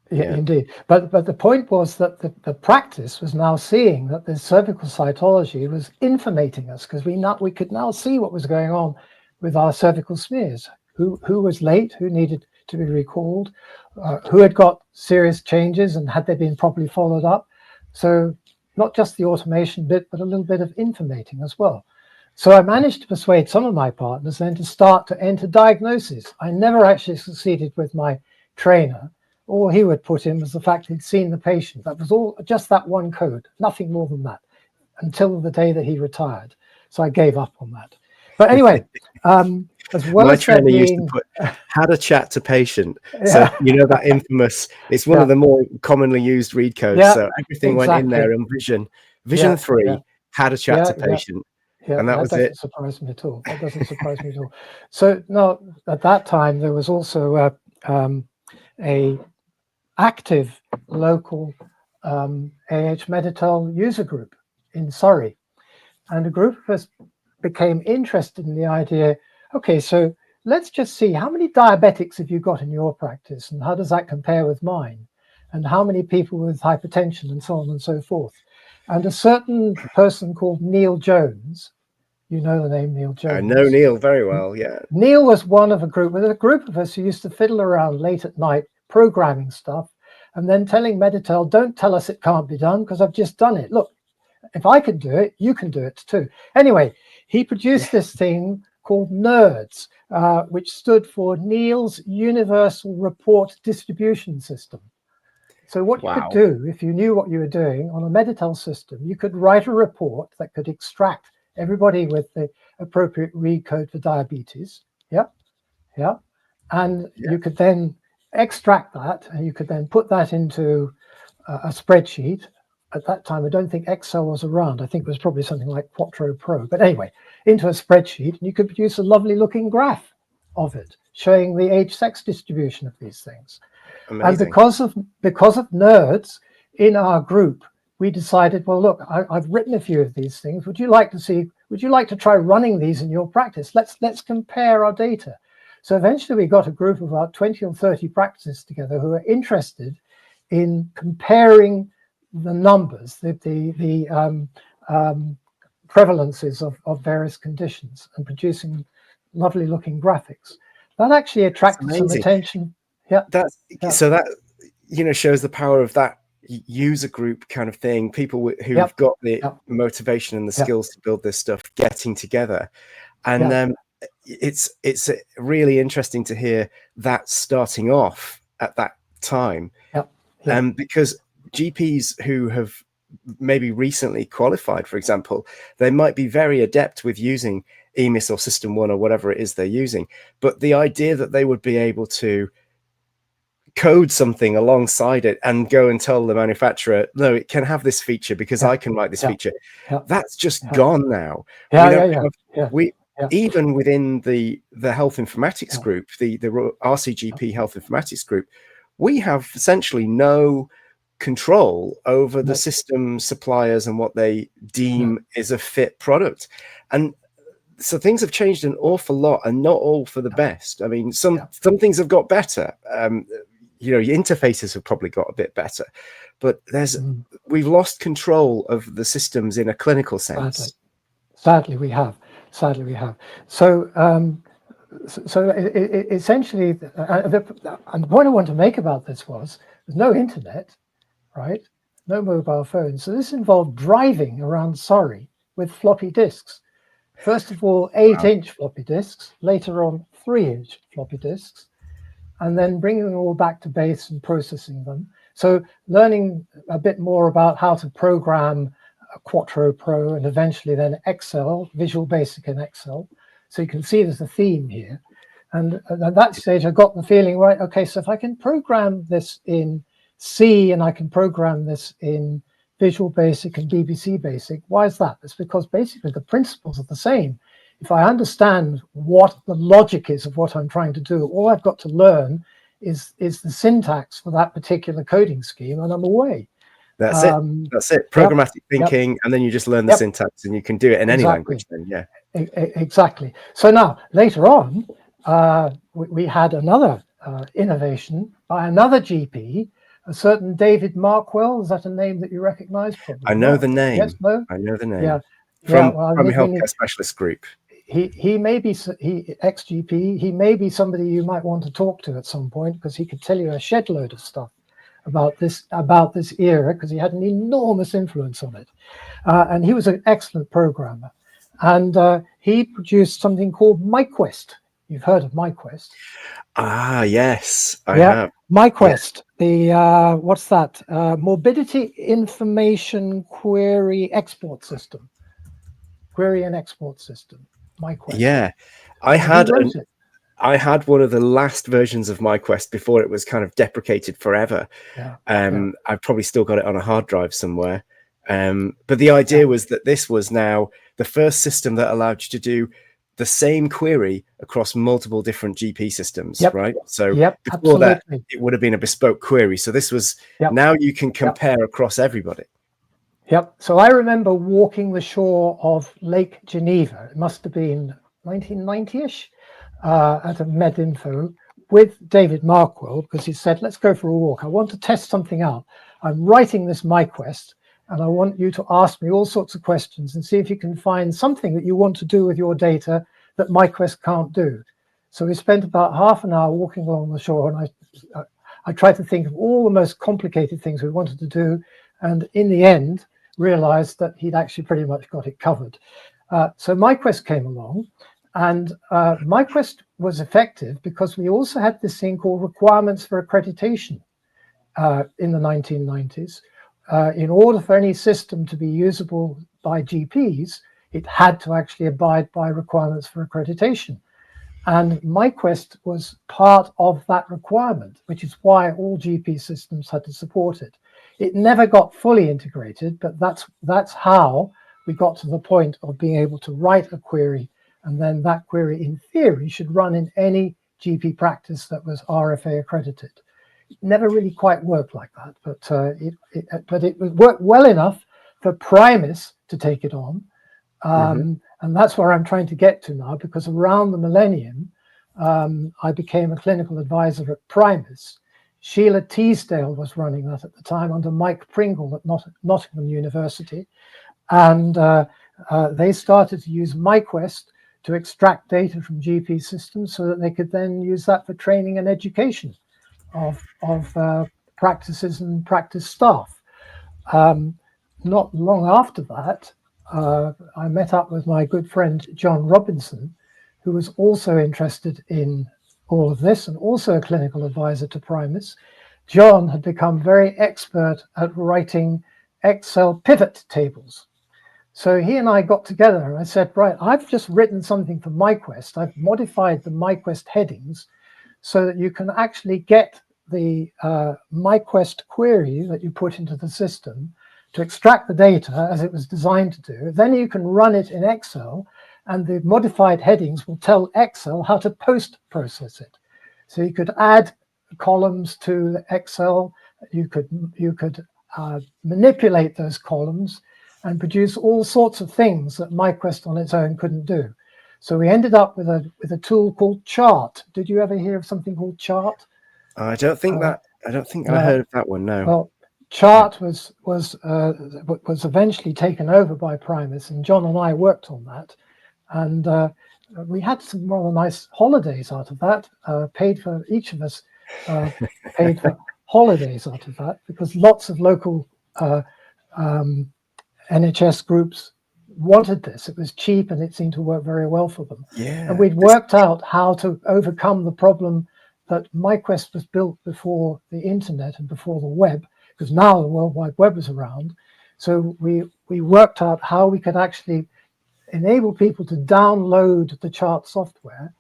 Yeah, indeed. But the point was that the practice was now seeing that the cervical cytology was informating us, because we could now see what was going on with our cervical smears. Who was late, who needed to be recalled, who had got serious changes, and had they been properly followed up. So not just the automation bit, but a little bit of informating as well. So I managed to persuade some of my partners then to start to enter diagnosis. I never actually succeeded with my trainer. All he would put in was the fact he'd seen the patient. That was all, just that one code, nothing more than that, until the day that he retired. So I gave up on that. But anyway, as well as trainer used to put had a chat to patient. So you know that infamous, it's one of the more commonly used read codes. So everything went in there, and vision 3 had a chat to patient. And that was it. That doesn't surprise me at all. That doesn't surprise me at all. So now at that time there was also a active local Meditel user group in Surrey, and a group of us became interested in the idea, okay, so let's just see how many diabetics have you got in your practice, and how does that compare with mine, and how many people with hypertension, and so on and so forth. And a certain person called Neil Jones, you know the name Neil Jones. I know Neil very well, yeah. Neil was one of a group of us who used to fiddle around late at night programming stuff, and then telling Meditel, don't tell us it can't be done, because I've just done it. Look, if I can do it, you can do it too. Anyway, he produced this thing called NERDS, which stood for Neil's Universal Report Distribution System. So what you could do, if you knew what you were doing on a Meditel system, you could write a report that could extract everybody with the appropriate read code for diabetes. And you could then extract that, and you could then put that into a spreadsheet. At that time, I don't think Excel was around. I think it was probably something like Quattro Pro. But anyway, into a spreadsheet, and you could produce a lovely looking graph of it, showing the age-sex distribution of these things. Amazing. And because of NERDS in our group, we decided, well, look, I've written a few of these things. Would you like to try running these in your practice? Let's compare our data. So eventually we got a group of about 20 or 30 practices together who are interested in comparing the numbers, the prevalences of various conditions, and producing lovely looking graphics. That actually attracted some attention. So that, you know, shows the power of that user group kind of thing, people who've got the motivation and the skills to build this stuff getting together. And it's really interesting to hear that starting off at that time. Because GPs who have maybe recently qualified, for example, they might be very adept with using EMIS or System 1 or whatever it is they're using, but the idea that they would be able to code something alongside it and go and tell the manufacturer, no, it can have this feature because I can write this feature, that's just gone now. Even within the health informatics group, the RCGP health informatics group, we have essentially no control over the system suppliers and what they deem is a fit product. And so things have changed an awful lot, and not all for the best. I mean, some things have got better. You know, your interfaces have probably got a bit better, but we've lost control of the systems in a clinical sense. Sadly we have. So essentially, and the point I want to make about this was there's no internet, right? No mobile phones. So this involved driving around Surrey with floppy disks. First of all, 8-inch floppy disks, later on 3-inch floppy disks, and then bringing them all back to base and processing them. So learning a bit more about how to program Quattro Pro, and eventually then Excel, Visual Basic in Excel, So you can see there's a theme here. And at that stage, I got the feeling, right, okay, so if I can program this in C and I can program this in Visual Basic and BBC Basic, why is that? It's because basically the principles are the same. If I understand what the logic is of what I'm trying to do, all I've got to learn is the syntax for that particular coding scheme, and I'm away. That's it. That's it. Programmatic thinking, and then you just learn the syntax, and you can do it in any language. Then, yeah. Exactly. So now later on, we had another innovation by another GP, a certain David Markwell. Is that a name that you recognize? Probably I know not. the name. Yes, no? I know the name. Yeah. From Healthcare Specialist Group. He may be ex-GP. He may be somebody you might want to talk to at some point, because he could tell you a shed load of stuff about this era, because he had an enormous influence on it. And he was an excellent programmer. And he produced something called MiQUEST. You've heard of MiQUEST. Ah, yes, I have. MiQUEST, the, what's that? Morbidity Information Query Export System. Query and Export System, MiQUEST. Yeah, I had one of the last versions of MiQUEST before it was kind of deprecated forever. I've probably still got it on a hard drive somewhere. But the idea was that this was now the first system that allowed you to do the same query across multiple different GP systems, right? So before that, it would have been a bespoke query. So this was, now you can compare across everybody. So I remember walking the shore of Lake Geneva. It must have been 1990-ish at a MedInfo with David Markwell, because he said, let's go for a walk. I want to test something out. I'm writing this MiQUEST, and I want you to ask me all sorts of questions and see if you can find something that you want to do with your data that MiQUEST can't do. So we spent about half an hour walking along the shore, and I tried to think of all the most complicated things we wanted to do, and in the end realized that he'd actually pretty much got it covered. So MiQUEST came along, and MiQUEST was effective because we also had this thing called requirements for accreditation in the 1990s. In order for any system to be usable by GPs, it had to actually abide by requirements for accreditation. And MiQUEST was part of that requirement, which is why all GP systems had to support it. It never got fully integrated, but that's how we got to the point of being able to write a query, and then that query, in theory, should run in any GP practice that was RFA accredited. It never really quite worked like that, but it worked well enough for Primus to take it on. And that's where I'm trying to get to now, because around the millennium, I became a clinical advisor at Primus. Sheila Teasdale was running that at the time under Mike Pringle at Nottingham University. And they started to use MiQUEST to extract data from GP systems so that they could then use that for training and education of practices and practice staff. Not long after that, I met up with my good friend John Robinson, who was also interested in all of this and also a clinical advisor to Primus. John had become very expert at writing Excel pivot tables. So he and I got together and I said, right, I've just written something for MiQUEST. I've modified the MiQUEST headings so that you can actually get the MiQUEST query that you put into the system to extract the data as it was designed to do. Then you can run it in Excel, and the modified headings will tell Excel how to post-process it. So you could add columns to Excel, you could manipulate those columns and produce all sorts of things that MiQUEST on its own couldn't do. So we ended up with a tool called Chart. Did you ever hear of something called Chart? I don't think I heard of that one. No. Well, Chart was eventually taken over by Primus, and John and I worked on that, and we had some rather nice holidays out of that. Paid for each of us, paid for holidays out of that, because lots of local NHS groups wanted this. It was cheap and it seemed to work very well for them. Yeah. And we'd worked out how to overcome the problem that MiQUEST was built before the internet and before the web, because now the World Wide Web was around. So we worked out how we could actually enable people to download the chart software,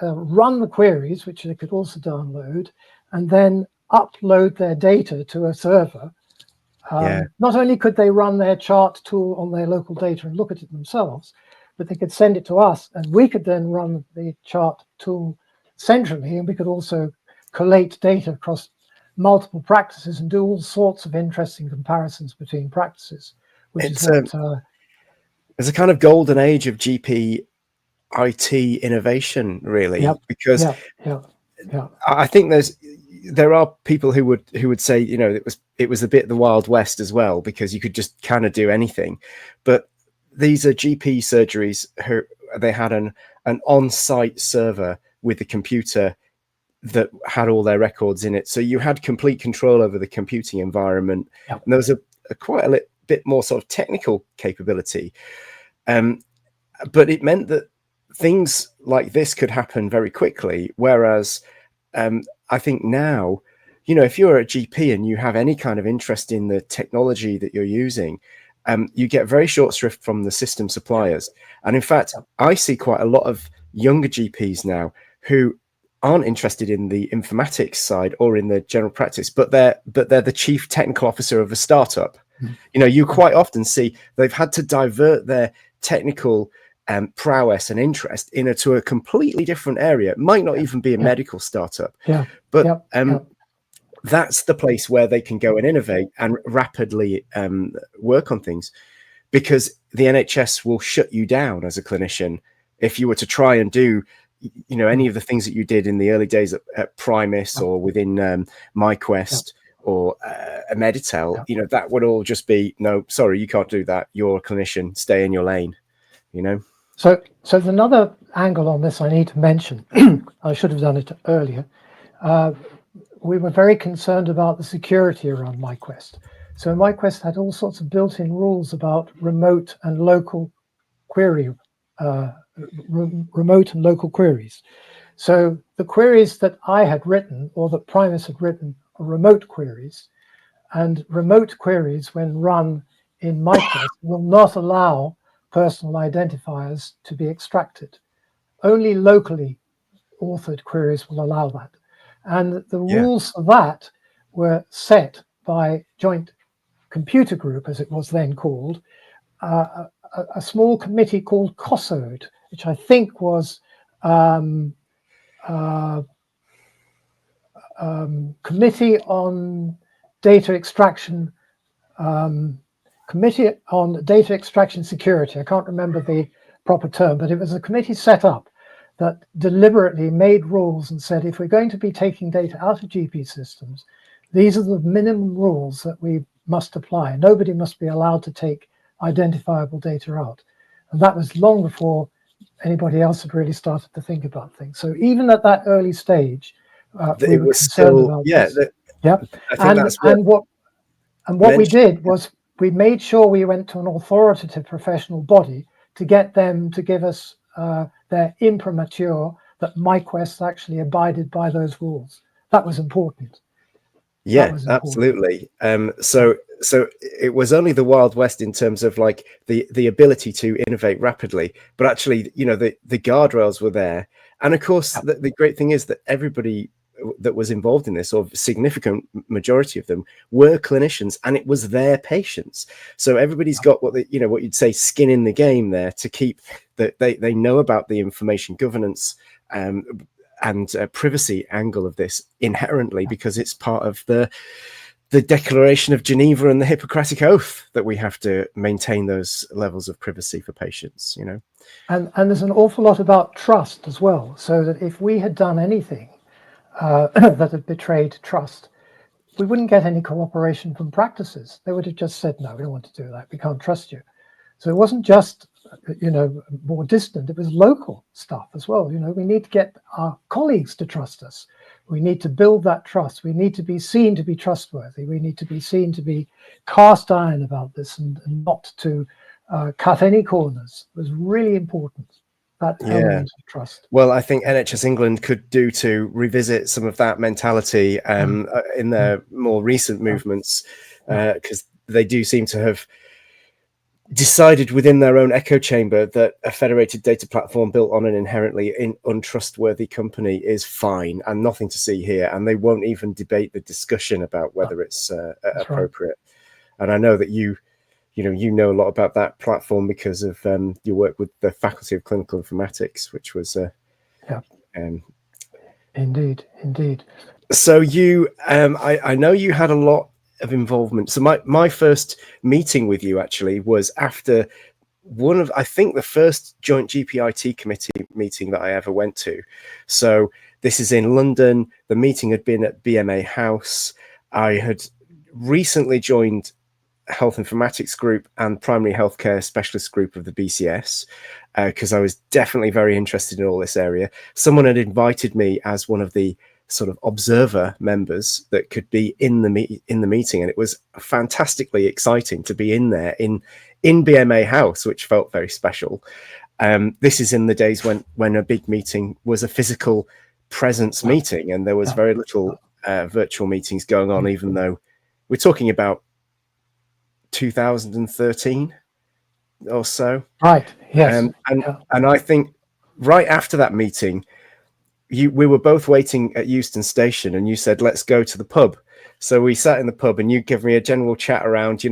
run the queries, which they could also download, and then upload their data to a server. Not only could they run their chart tool on their local data and look at it themselves, but they could send it to us, and we could then run the chart tool centrally, and we could also collate data across multiple practices and do all sorts of interesting comparisons between practices, which is what... There's a kind of golden age of GP IT innovation, really, because I think there are people who would say, you know, it was a bit the Wild West as well, because you could just kind of do anything. But these are GP surgeries who they had an on-site server with a computer that had all their records in it, so you had complete control over the computing environment. And there was quite a bit more sort of technical capability, but it meant that things like this could happen very quickly. Whereas I think now, you know, if you're a GP and you have any kind of interest in the technology that you're using, you get very short shrift from the system suppliers. And in fact, I see quite a lot of younger GPs now who aren't interested in the informatics side or in the general practice, but they're the chief technical officer of a startup. You know, you quite often see they've had to divert their technical prowess and interest into a completely different area. It might not even be a medical startup, but that's the place where they can go and innovate and rapidly work on things, because the NHS will shut you down as a clinician if you were to try and do, you know, any of the things that you did in the early days at Primus or within MiQUEST or Meditel. You know, that would all just be, no, sorry, you can't do that. You're a clinician, stay in your lane, you know. So there's another angle on this I need to mention. I should have done it earlier. We were very concerned about the security around MiQUEST. So MiQUEST had all sorts of built-in rules about remote and local query, remote and local queries. So the queries that I had written, or that Primus had written, are remote queries, and remote queries, when run in MiQUEST, will not allow personal identifiers to be extracted. Only locally authored queries will allow that. And the rules for that were set by Joint Computer Group, as it was then called, a small committee called COSOD, which I think was Committee on Data Extraction, Committee on Data Extraction Security. I can't remember the proper term, but it was a committee set up that deliberately made rules and said, if we're going to be taking data out of GP systems, these are the minimum rules that we must apply. Nobody must be allowed to take identifiable data out. And that was long before anybody else had really started to think about things. So even at that early stage, we were concerned about this. And what we did was we made sure we went to an authoritative professional body to get them to give us their imprimatur that MiQUEST actually abided by those rules. That was important. Yeah, absolutely. So it was only the Wild West in terms of like the ability to innovate rapidly, but actually, you know, the guardrails were there. And of course, the great thing is that everybody that was involved in this, or significant majority of them, were clinicians, and it was their patients. So everybody's got what you'd say skin in the game there, to keep that they know about the information governance and privacy angle of this inherently, because it's part of the Declaration of Geneva and the Hippocratic Oath that we have to maintain those levels of privacy for patients, you know. And there's an awful lot about trust as well, so that if we had done anything that had betrayed trust, we wouldn't get any cooperation from practices. They would have just said, no, we don't want to do that. We can't trust you. So it wasn't just, you know, more distant, it was local stuff as well. You know, we need to get our colleagues to trust us. We need to build that trust. We need to be seen to be trustworthy. We need to be seen to be cast iron about this and not to cut any corners. It was really important, that element of trust. Well, I think NHS England could do to revisit some of that mentality in their more recent movements, because they do seem to have decided within their own echo chamber that a federated data platform built on an inherently untrustworthy company is fine and nothing to see here, and they won't even debate the discussion about whether it's appropriate. Right. And I know that you know a lot about that platform because of your work with the Faculty of Clinical Informatics, which was indeed. So you, I know you had a lot of involvement. So my first meeting with you actually was after one of, I think, the first joint GPIT committee meeting that I ever went to. So this is in London. The meeting had been at BMA House. I had recently joined Health Informatics Group and Primary Healthcare Specialist Group of the BCS because I was definitely very interested in all this area. Someone had invited me as one of the sort of observer members that could be in the meeting, and it was fantastically exciting to be in there in BMA House, which felt very special. This is in the days when a big meeting was a physical presence meeting, and there was very little virtual meetings going on, even though we're talking about 2013 or so. Right. Yes. And I think right after that meeting, we were both waiting at Euston Station, and you said, let's go to the pub. So we sat in the pub, and you gave me a general chat around,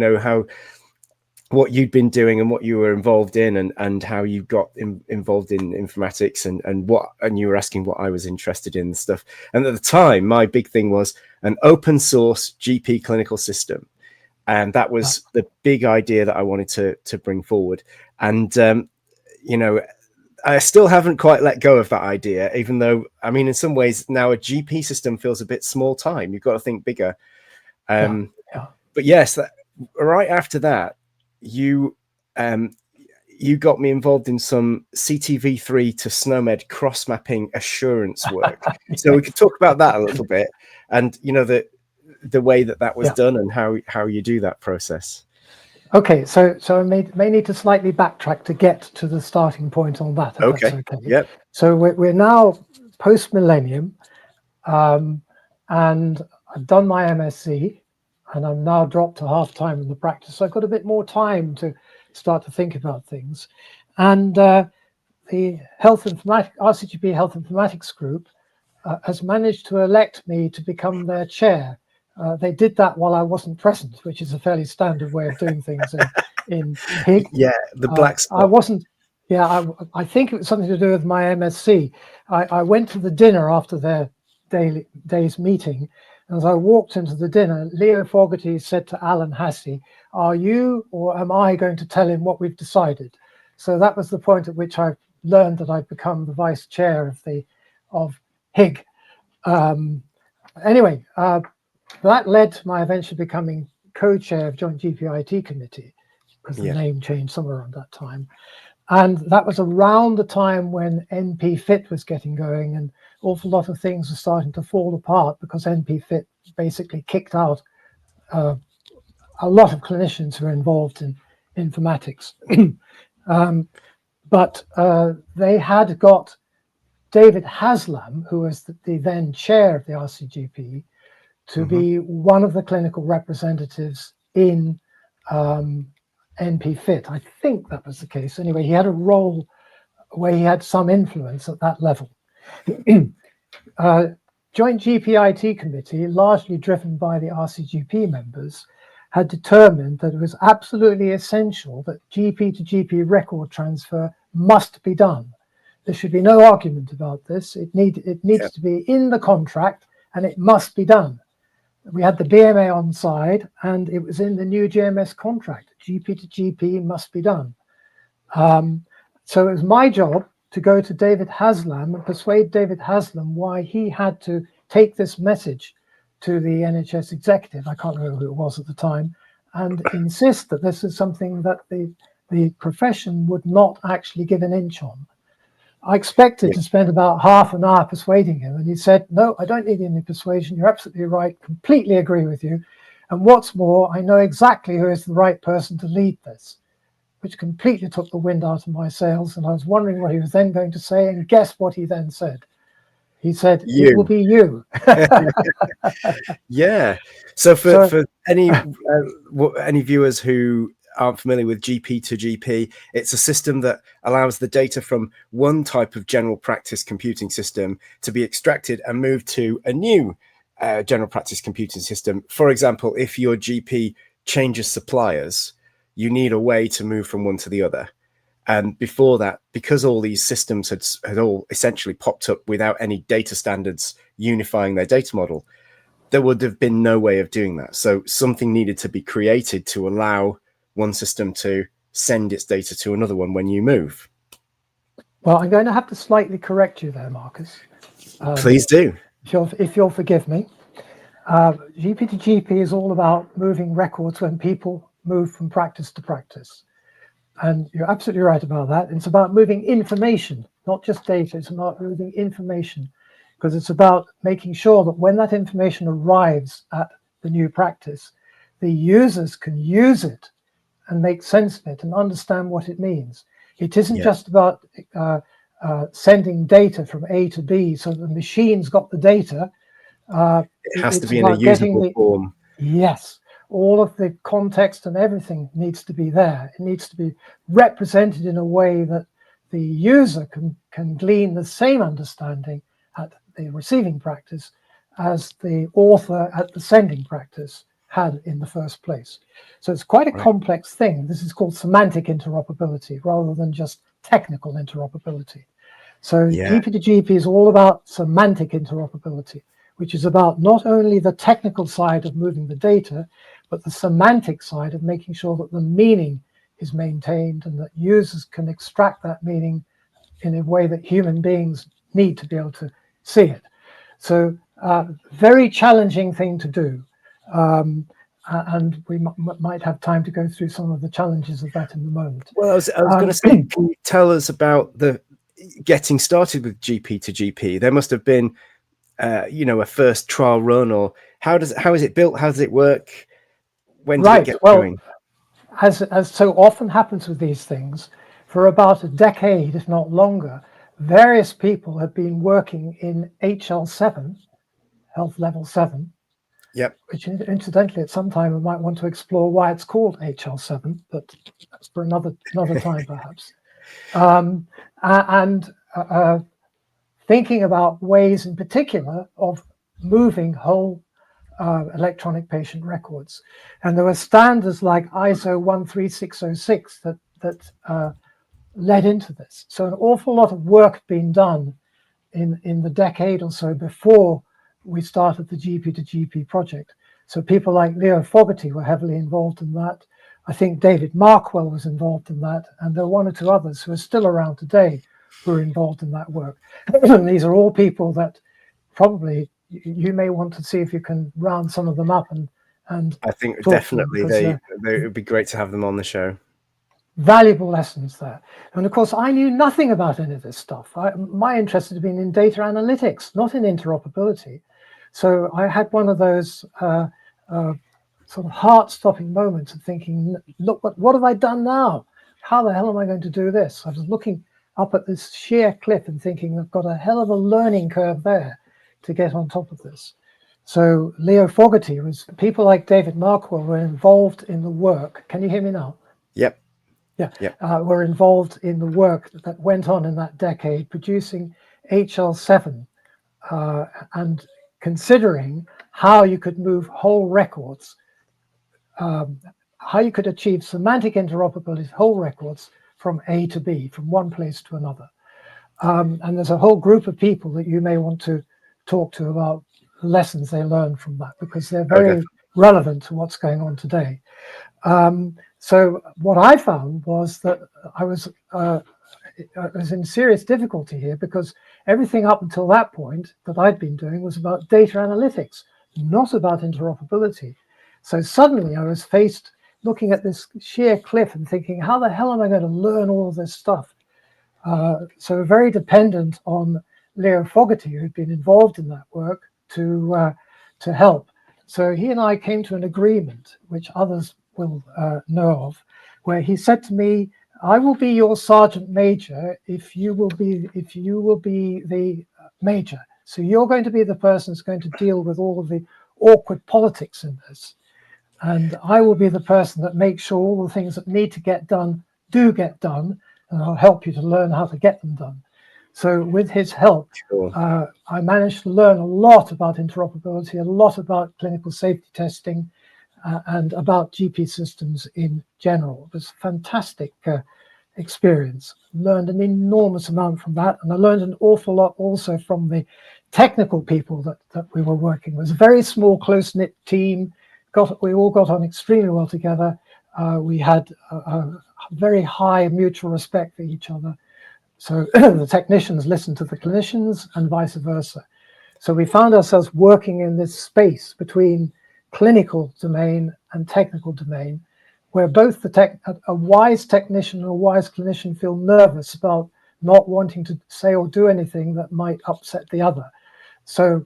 what you'd been doing and what you were involved in, and how you got involved in informatics, and you were asking what I was interested in and stuff. And at the time, my big thing was an open source GP clinical system. And that was the big idea that I wanted to bring forward. And, I still haven't quite let go of that idea, even though, I mean, in some ways now a GP system feels a bit small time. You've got to think bigger. But yes, right after that, you got me involved in some CTV3 to SNOMED cross-mapping assurance work. So we could talk about that a little bit, and the way that was done and how you do that process. Okay, so I may need to slightly backtrack to get to the starting point on that. If that's okay. Yep. So we're now post-millennium, and I've done my MSc, and I'm now dropped to half time in the practice. So I've got a bit more time to start to think about things. And the RCGP Health Informatics Group has managed to elect me to become their chair. They did that while I wasn't present, which is a fairly standard way of doing things in HIG. Yeah, the black spot. I wasn't. Yeah, I think it was something to do with my MSc. I went to the dinner after their day's meeting, and as I walked into the dinner, Leo Fogarty said to Alan Hassey, "Are you or am I going to tell him what we've decided?" So that was the point at which I learned that I'd become the vice chair of HIG. Anyway. That led to my eventually becoming co-chair of Joint GPIT Committee, because the name changed somewhere around that time. And that was around the time when NP-FIT was getting going, and an awful lot of things were starting to fall apart because NP-FIT basically kicked out a lot of clinicians who were involved in informatics. But they had got David Haslam, who was the then chair of the RCGP, to be one of the clinical representatives in NP-FIT. I think that was the case. Anyway, he had a role where he had some influence at that level. Joint GPIT Committee, largely driven by the RCGP members, had determined that it was absolutely essential that GP to GP record transfer must be done. There should be no argument about this. It needs to be in the contract, and it must be done. We had the BMA on side, and it was in the new GMS contract. GP to GP must be done. So it was my job to go to David Haslam and persuade David Haslam why he had to take this message to the NHS executive, I can't remember who it was at the time, and insist that this is something that the profession would not actually give an inch on. I expected to spend about half an hour persuading him, and he said, "No, I don't need any persuasion. You're absolutely right. Completely agree with you. And what's more, I know exactly who is the right person to lead this," which completely took the wind out of my sails. And I was wondering what he was then going to say. And guess what he then said? He said, "It will be you." Yeah. So for any viewers who aren't familiar with GP2GP, it's a system that allows the data from one type of general practice computing system to be extracted and moved to a new general practice computing system. For example, if your GP changes suppliers, you need a way to move from one to the other. And before that, because all these systems had all essentially popped up without any data standards unifying their data model, there would have been no way of doing that. So something needed to be created to allow one system to send its data to another one when you move. Well, I'm going to have to slightly correct you there, Marcus. Please do. If you'll forgive me. GP2GP is all about moving records when people move from practice to practice. And you're absolutely right about that. It's about moving information, not just data. It's about moving information, because it's about making sure that when that information arrives at the new practice, the users can use it and make sense of it and understand what it means. It isn't just about sending data from A to B so the machine's got the data. It has to be in a usable form. Yes. All of the context and everything needs to be there. It needs to be represented in a way that the user can glean the same understanding at the receiving practice as the author at the sending practice had in the first place. So it's quite a complex thing. This is called semantic interoperability rather than just technical interoperability. So GP2GP is all about semantic interoperability, which is about not only the technical side of moving the data, but the semantic side of making sure that the meaning is maintained and that users can extract that meaning in a way that human beings need to be able to see it. So very challenging thing to do. And we might have time to go through some of the challenges of that in a moment. Well, I was going to say, can you tell us about the getting started with GP2GP? There must have been, a first trial run, or how is it built? How does it work? When did it get going? As so often happens with these things, for about a decade, if not longer, various people have been working in HL7, Health Level 7. Yep. Which incidentally, at some time, we might want to explore why it's called HL7, but that's for another time, perhaps. And thinking about ways in particular of moving whole electronic patient records. And there were standards like ISO 13606 that led into this. So an awful lot of work had been done in the decade or so before we started the GP2GP project. So people like Leo Fogarty were heavily involved in that. I think David Markwell was involved in that, and there are one or two others who are still around today who are involved in that work. And these are all people that probably you may want to see if you can round some of them up and I think definitely it would be great to have them on the show. Valuable lessons there. And of course, I knew nothing about any of this stuff. My interest had been in data analytics, not in interoperability. So I had one of those sort of heart-stopping moments of thinking, look, what have I done now? How the hell am I going to do this? I was looking up at this sheer cliff and thinking, I've got a hell of a learning curve there to get on top of this. So Leo Fogarty was, people like David Markwell were involved in the work. Can you hear me now? Yep. Yeah, were involved in the work that went on in that decade, producing HL7 and considering how you could move whole records, how you could achieve semantic interoperability of whole records from A to B, from one place to another. And there's a whole group of people that you may want to talk to about lessons they learned from that, because they're very relevant to what's going on today. So what I found was that I was in serious difficulty here, because everything up until that point that I'd been doing was about data analytics, not about interoperability. So suddenly I was faced looking at this sheer cliff and thinking, how the hell am I going to learn all of this stuff? So very dependent on Leo Fogarty, who'd been involved in that work, to help. So he and I came to an agreement, which others will know of, where he said to me, I will be your sergeant major if you will be the major. So you're going to be the person who's going to deal with all of the awkward politics in this. And I will be the person that makes sure all the things that need to get done do get done, and I'll help you to learn how to get them done. So with his help, Sure. I managed to learn a lot about interoperability, a lot about clinical safety testing, and about GP systems in general. It was a fantastic experience. Learned an enormous amount from that, and I learned an awful lot also from the technical people that we were working with. It was a very small, close-knit team. We all got on extremely well together. We had a very high mutual respect for each other. So the technicians listened to the clinicians and vice versa. So we found ourselves working in this space between clinical domain and technical domain, where both a wise technician and a wise clinician feel nervous about not wanting to say or do anything that might upset the other. So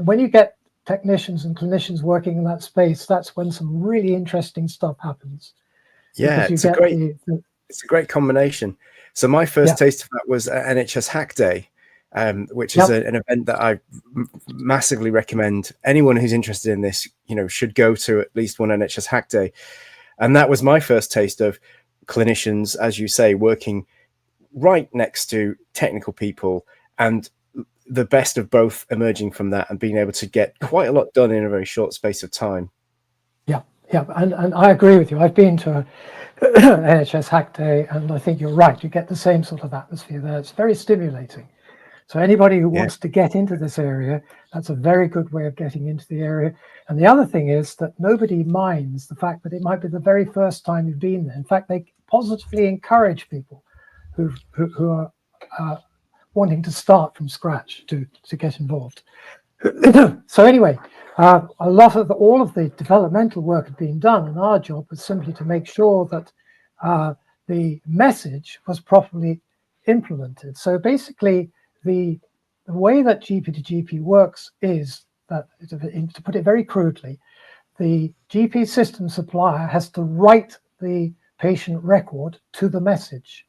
when you get technicians and clinicians working in that space, that's when some really interesting stuff happens. Yeah, it's a great combination. So my first taste of that was NHS Hack Day, which is an event that I massively recommend anyone who's interested in this, should go to at least one NHS Hack Day. And that was my first taste of clinicians, as you say, working right next to technical people, and the best of both emerging from that and being able to get quite a lot done in a very short space of time. Yeah, and I agree with you. I've been to NHS Hack Day, and I think you're right. You get the same sort of atmosphere there. It's very stimulating. So anybody who wants to get into this area, that's a very good way of getting into the area. And the other thing is that nobody minds the fact that it might be the very first time you've been there. In fact, they positively encourage people who are wanting to start from scratch to get involved. So anyway, a lot of all of the developmental work had been done, and our job was simply to make sure that the message was properly implemented. So basically, the way that GP2GP works is that, to put it very crudely, the GP system supplier has to write the patient record to the message.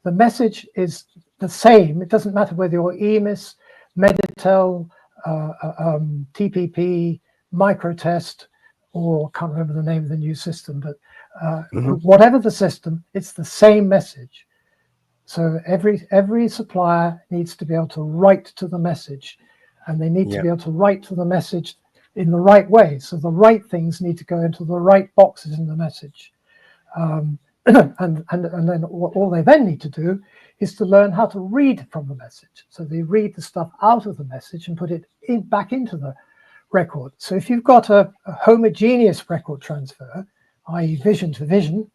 The message is the same. It doesn't matter whether you're EMIS, Meditel, TPP, Microtest, or I can't remember the name of the new system, but whatever the system, it's the same message. So every supplier needs to be able to write to the message, and they need to be able to write to the message in the right way. So the right things need to go into the right boxes in the message. And then all they then need to do is to learn how to read from the message. So they read the stuff out of the message and put it back into the record. So if you've got a homogeneous record transfer, i.e. vision to vision,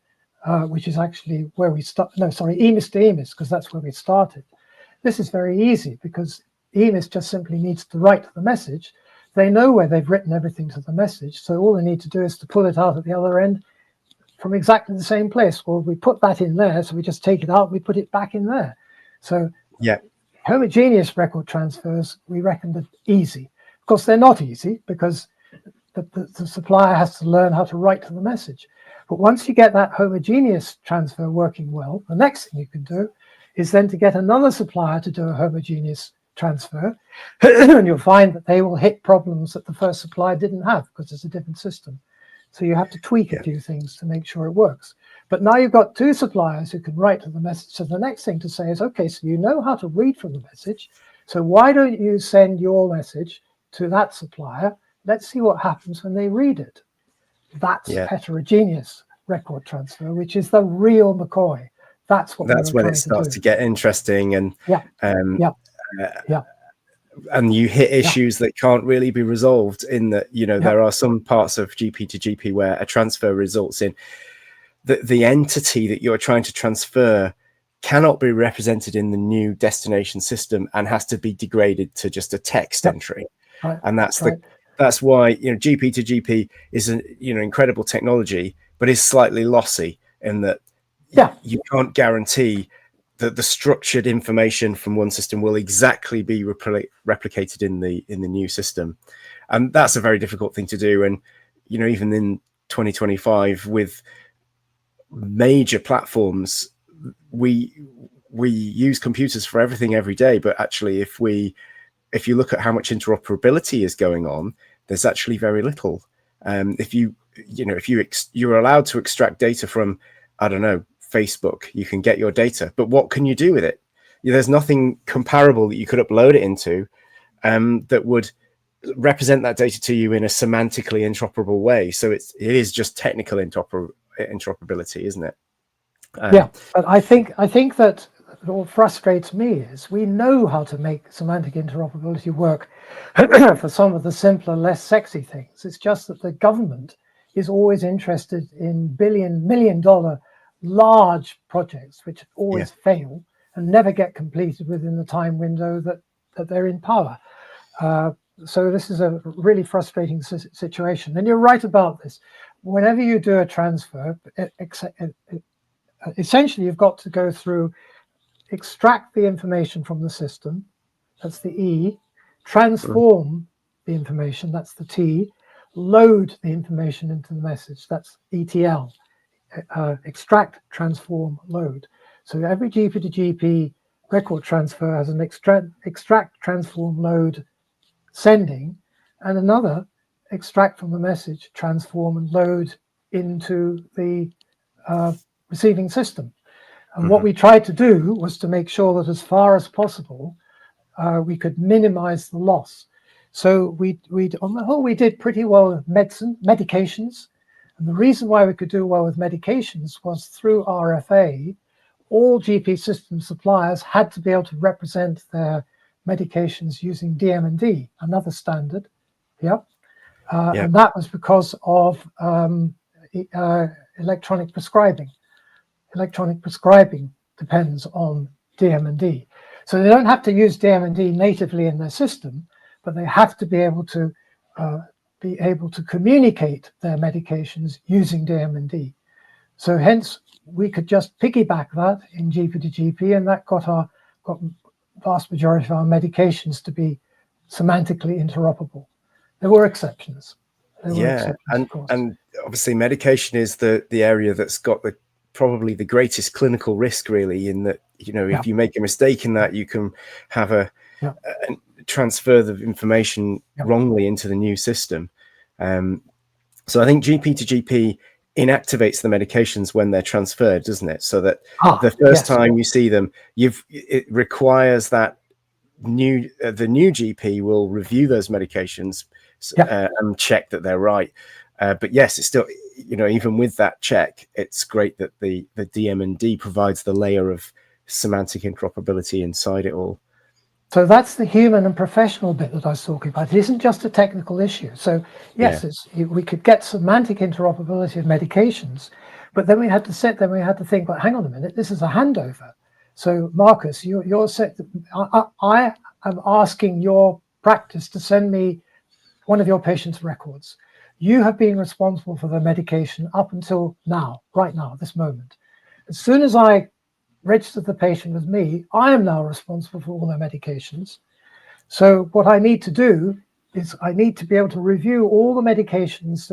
which is actually where we start, EMIS to EMIS, because that's where we started. This is very easy because EMIS just simply needs to write to the message. They know where they've written everything to the message, so all they need to do is to pull it out at the other end from exactly the same place. Well, we put that in there, so we just take it out, we put it back in there. So homogeneous record transfers, we reckon are easy. Of course, they're not easy because the supplier has to learn how to write to the message. But once you get that homogeneous transfer working well, the next thing you can do is then to get another supplier to do a homogeneous transfer, and you'll find that they will hit problems that the first supplier didn't have because it's a different system. So you have to tweak a few things to make sure it works. But now you've got two suppliers who can write to the message. So the next thing to say is, okay, so you know how to read from the message. So why don't you send your message to that supplier? Let's see what happens when they read it. That's heterogeneous record transfer, which is the real McCoy. That's when it starts to get interesting, and and you hit issues that can't really be resolved. In that, there are some parts of GP2GP where a transfer results in the entity that you're trying to transfer cannot be represented in the new destination system and has to be degraded to just a text entry. And that's why GP2GP is an incredible technology, but is slightly lossy in that you can't guarantee that the structured information from one system will exactly be replicated in the new system. And that's a very difficult thing to do. And even in 2025 with major platforms, we use computers for everything every day, but actually if you look at how much interoperability is going on, there's actually very little. If you if you're allowed to extract data from, I don't know, Facebook, you can get your data, but what can you do with it? There's nothing comparable that you could upload it into that would represent that data to you in a semantically interoperable way. So it is just technical interoperability, isn't it? Yeah, but I think that what frustrates me is we know how to make semantic interoperability work for some of the simpler, less sexy things. It's just that the government is always interested in million-dollar large projects which always fail and never get completed within the time window that they're in power. So this is a really frustrating situation. And you're right about this. Whenever you do a transfer, essentially you've got to go through, extract the information from the system, that's the E, transform the information, that's the T, load the information into the message, that's ETL, extract, transform, load. So every GP to GP record transfer has an extract, transform, load sending, and another extract from the message, transform, and load into the receiving system. And what we tried to do was to make sure that as far as possible, we could minimize the loss. So we on the whole, we did pretty well with medications. And the reason why we could do well with medications was through RFA, all GP system suppliers had to be able to represent their medications using DMD, another standard. And that was because of electronic prescribing. Electronic prescribing depends on DMD. So they don't have to use DMD natively in their system, but they have to be able to communicate their medications using DMD. So hence we could just piggyback that in GP to GP, and that got vast majority of our medications to be semantically interoperable. There were exceptions. And obviously medication is the area that's got probably the greatest clinical risk, really, in that, if you make a mistake in that, you can have a transfer the information wrongly into the new system. So I think GP to GP inactivates the medications when they're transferred, doesn't it? So that the first time you see them, it requires that the new GP will review those medications and check that they're right. But yes, it's still, even with that check, it's great that the DMD provides the layer of semantic interoperability inside it all. So that's the human and professional bit that I was talking about. It isn't just a technical issue. So yes, we could get semantic interoperability of medications, but then we had to think, well, hang on a minute, this is a handover. So Marcus, I am asking your practice to send me one of your patient's records. You have been responsible for the medication up until now, right now, this moment. As soon as I registered the patient with me, I am now responsible for all their medications. So what I need to do is I need to be able to review all the medications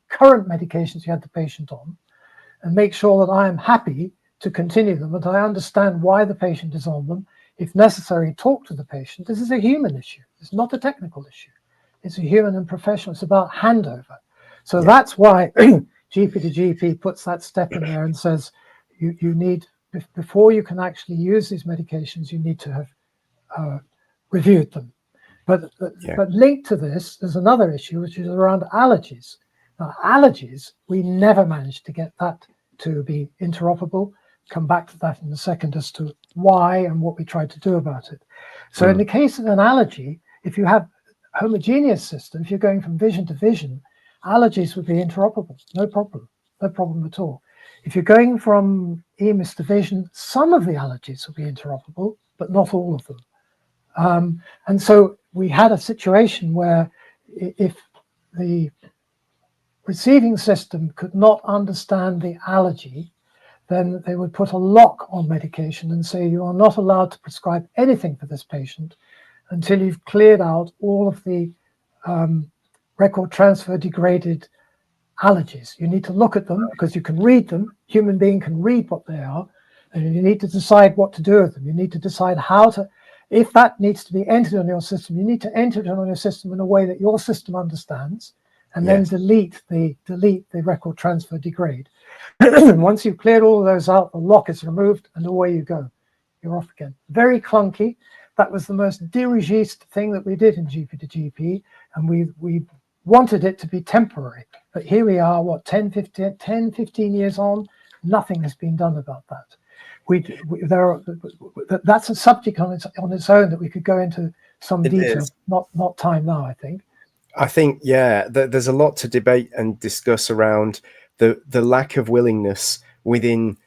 current medications you had the patient on, and make sure that I am happy to continue them, that I understand why the patient is on them. If necessary, talk to the patient. This is a human issue. It's not a technical issue. It's a human and professional. It's about handover. So that's why GP to GP puts that step in there and says, you need, before you can actually use these medications, you need to have reviewed them. But linked to this, there's another issue, which is around allergies. Now, allergies, we never managed to get that to be interoperable. Come back to that in a second as to why and what we tried to do about it. So in the case of an allergy, if you have a homogeneous system, if you're going from vision to vision, allergies would be interoperable, no problem at all. If you're going from EMIS to vision, some of the allergies will be interoperable, but not all of them. And so we had a situation where if the receiving system could not understand the allergy, then they would put a lock on medication and say, you are not allowed to prescribe anything for this patient until you've cleared out all of the record transfer degraded allergies. You need to look at them because you can read them. Human being can read what they are, and you need to decide what to do with them. You need to decide how to, if that needs to be entered on your system, you need to enter it on your system in a way that your system understands, and then Yes. delete the record transfer degrade. Once you've cleared all of those out, the lock is removed and away you go. You're off again. Very clunky. That was the most dirigiste thing that we did in GP2GP, and we wanted it to be temporary. But here we are, what, 10, 15 years on, nothing has been done about that. That's a subject on its own that we could go into some detail. Not time now, I think. I think, yeah, there's a lot to debate and discuss around the lack of willingness within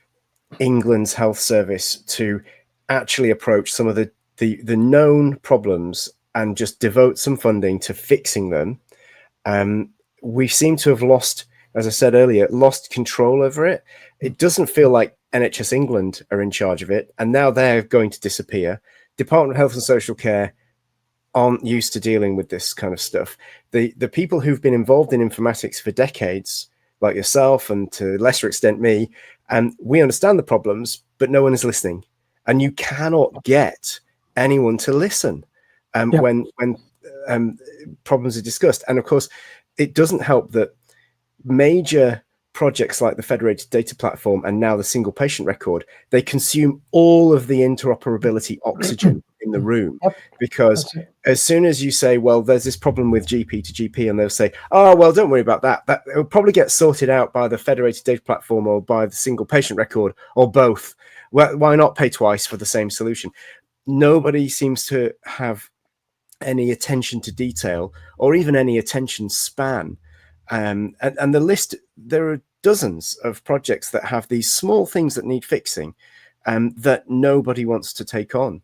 England's health service to actually approach some of the known problems and just devote some funding to fixing them. We seem to have lost, as I said earlier, lost control over it. It doesn't feel like NHS England are in charge of it, and now they're going to disappear. Department of Health and Social Care aren't used to dealing with this kind of stuff. The people who've been involved in informatics for decades, like yourself and to a lesser extent me, and we understand the problems, but no one is listening. And you cannot get anyone to listen when problems are discussed. And of course, it doesn't help that major projects like the Federated Data Platform and now the Single Patient Record, they consume all of the interoperability oxygen in the room. Because as soon as you say, well, there's this problem with GP2GP, and they'll say, oh, well, don't worry about that. That will probably get sorted out by the Federated Data Platform or by the Single Patient Record or both. Well, why not pay twice for the same solution? Nobody seems to have any attention to detail or even any attention span. And the list, there are dozens of projects that have these small things that need fixing that nobody wants to take on.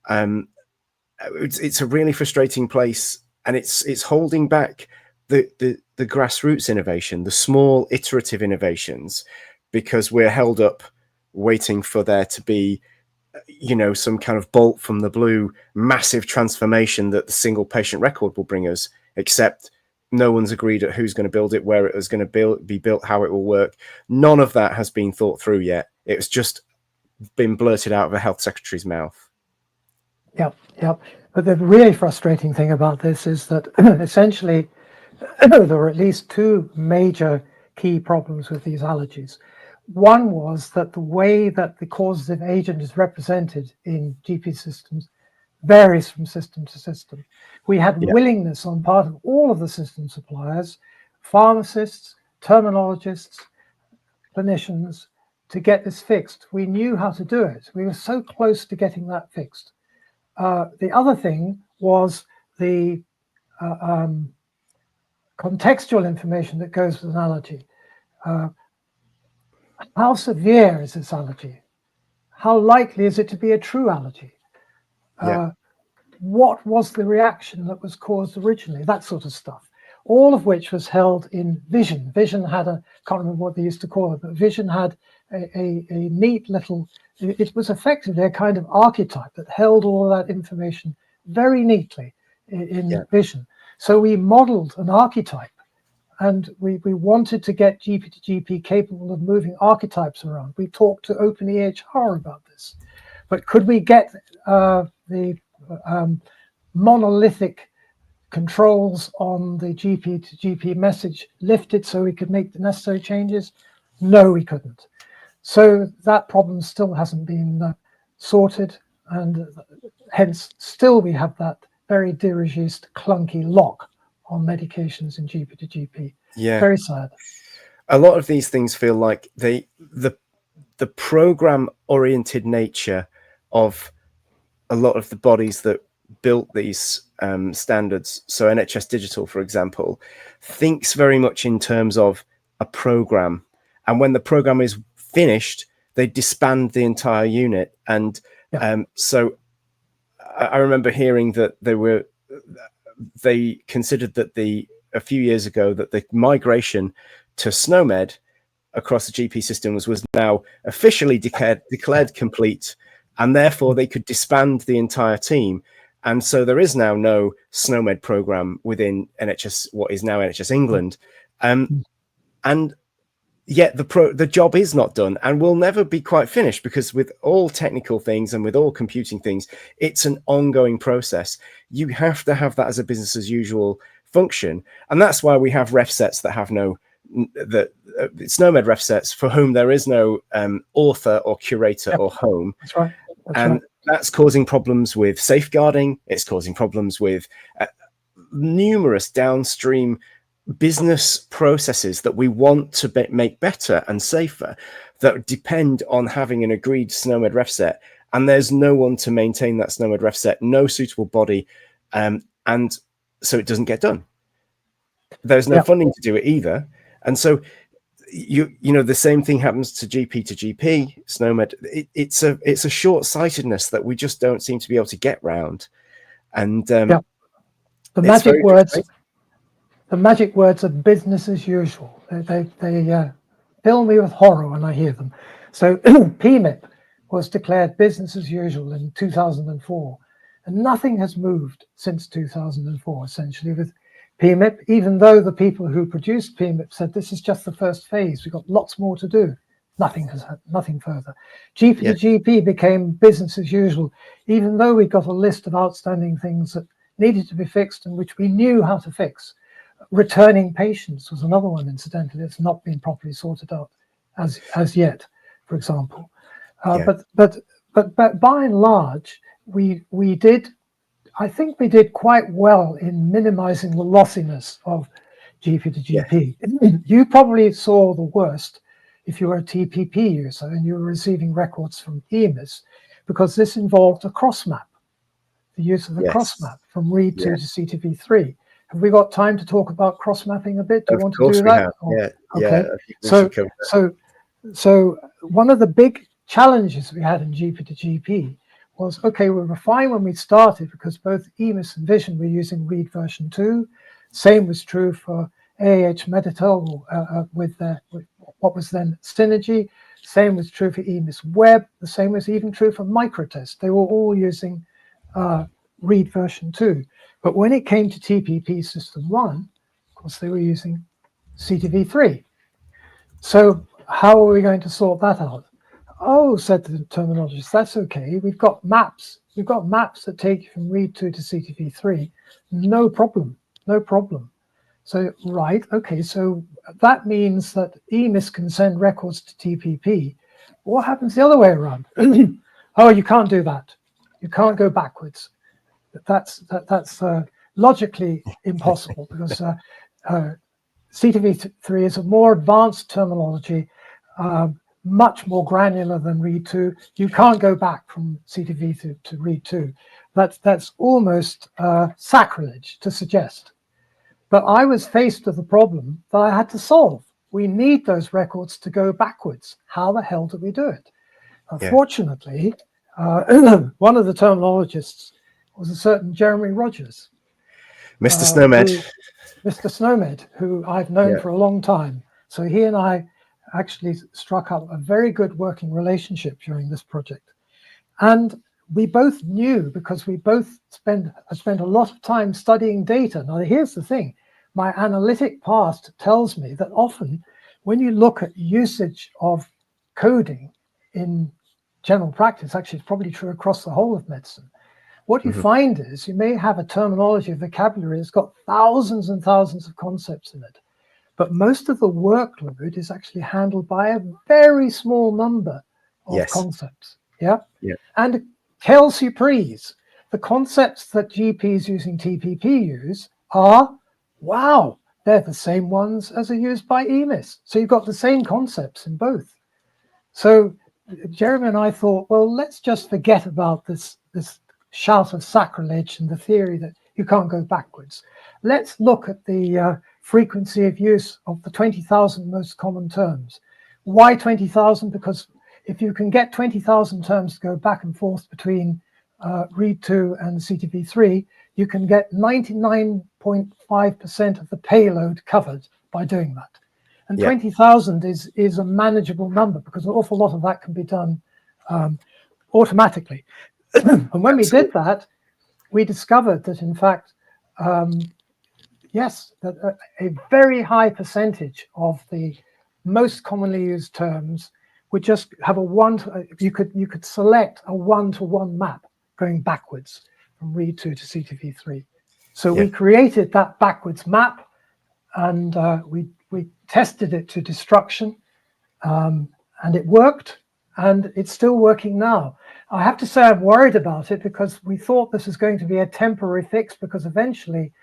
It's a really frustrating place, and it's holding back the grassroots innovation, the small iterative innovations, because we're held up waiting for there to be, you know, some kind of bolt from the blue, massive transformation that the Single Patient Record will bring us, except no one's agreed at who's going to build it, where it was going to be built, how it will work. None of that has been thought through yet. It's just been blurted out of a health secretary's mouth. Yep. But the really frustrating thing about this is that essentially there were at least two major key problems with these allergies. One was that the way that the causative agent is represented in GP systems varies from system to system. We had willingness on part of all of the system suppliers, pharmacists, terminologists, clinicians, to get this fixed. We knew how to do it. We were so close to getting that fixed. The other thing was the contextual information that goes with an allergy. How severe is this allergy? How likely is it to be a true allergy? What was the reaction that was caused originally? That sort of stuff. All of which was held in Vision. Vision had a, can't remember what they used to call it, but Vision had a neat little, it was effectively a kind of archetype that held all of that information very neatly in Vision. So we modeled an archetype, and we wanted to get GP2GP capable of moving archetypes around. We talked to OpenEHR about this. But could we get the monolithic controls on the GP2GP message lifted so we could make the necessary changes? No, we couldn't. So that problem still hasn't been sorted, and hence still we have that very dirigiste, clunky lock on medications in GP2GP. Yeah, very sad. A lot of these things feel like the program-oriented nature of a lot of the bodies that built these standards. So NHS Digital, for example, thinks very much in terms of a program, and when the program is finished, they disband the entire unit. And so I remember hearing that they considered that a few years ago that the migration to SNOMED across the GP system was now officially declared complete, and therefore they could disband the entire team. And so there is now no SNOMED program within NHS, what is now NHS England. And yet the job is not done and will never be quite finished, because with all technical things and with all computing things, it's an ongoing process. You have to have that as a business as usual function. And that's why we have ref sets that have no, SNOMED ref sets for whom there is no author or curator or home. That's right. And that's causing problems with safeguarding. It's causing problems with numerous downstream business processes that we want to make better and safer, that depend on having an agreed SNOMED ref set. And there's no one to maintain that SNOMED ref set, no suitable body, and so it doesn't get done. There's no funding to do it either. And so you know, the same thing happens to GP2GP SNOMED. It's a short-sightedness that we just don't seem to be able to get round. And the magic words are business as usual. They fill me with horror when I hear them. So PMIP was declared business as usual in 2004, and nothing has moved since 2004 essentially with PMIP, even though the people who produced PMIP said this is just the first phase, we've got lots more to do. Nothing further. GP2GP became business as usual, even though we got a list of outstanding things that needed to be fixed and which we knew how to fix. Returning patients was another one, incidentally. It's not been properly sorted out as yet, for example. But by and large, I think we did quite well in minimizing the lossiness of GP2GP. You probably saw the worst if you were a TPP user and you were receiving records from EMIS, because this involved a cross map, the use of the cross map from read 2 to CTV3. Have we got time to talk about cross mapping a bit? Do you want to do that? Okay. So one of the big challenges we had in GP2GP was, okay, we were fine when we started because both EMIS and Vision were using read version 2. Same was true for AAH Meditel with what was then Synergy. Same was true for EMIS Web. The same was even true for Microtest. They were all using read version 2. But when it came to TPP System 1, of course, they were using CTV3. So how are we going to sort that out? Oh, said the terminologist, that's okay. We've got maps. We've got maps that take you from read 2 to CTV3. No problem. No problem. So, right, okay, so that means that EMIS can send records to TPP. What happens the other way around? Oh, you can't do that. You can't go backwards. That's logically impossible because CTV3 is a more advanced terminology, much more granular than read 2. You can't go back from CTV to read 2. That's almost sacrilege to suggest. But I was faced with a problem that I had to solve. We need those records to go backwards. How the hell do we do it? Fortunately, one of the terminologists was a certain Jeremy Rogers. Mr. SNOMED. Mr. SNOMED, who I've known for a long time. So he and I actually struck up a very good working relationship during this project. And we both knew, because we both spent a lot of time studying data. Now, here's the thing. My analytic past tells me that often when you look at usage of coding in general practice, actually it's probably true across the whole of medicine, what you find is you may have a terminology, a vocabulary that's got thousands and thousands of concepts in it. But most of the workload is actually handled by a very small number of concepts. And quelle surprise, the concepts that GPs using TPP use are, wow, they're the same ones as are used by EMIS. So you've got the same concepts in both. So Jeremy and I thought, well, let's just forget about this shout of sacrilege and the theory that you can't go backwards. Let's look at the frequency of use of the 20,000 most common terms. Why 20,000? Because if you can get 20,000 terms to go back and forth between read 2 and CTV3, you can get 99.5% of the payload covered by doing that. And 20,000 is a manageable number because an awful lot of that can be done automatically. And when we did that, we discovered that, in fact, yes, that a very high percentage of the most commonly used terms would just have a you could select a one-to-one map going backwards from read 2 to CTV3. So we created that backwards map, and we tested it to destruction, and it worked, and it's still working now. I have to say I'm worried about it, because we thought this was going to be a temporary fix, because eventually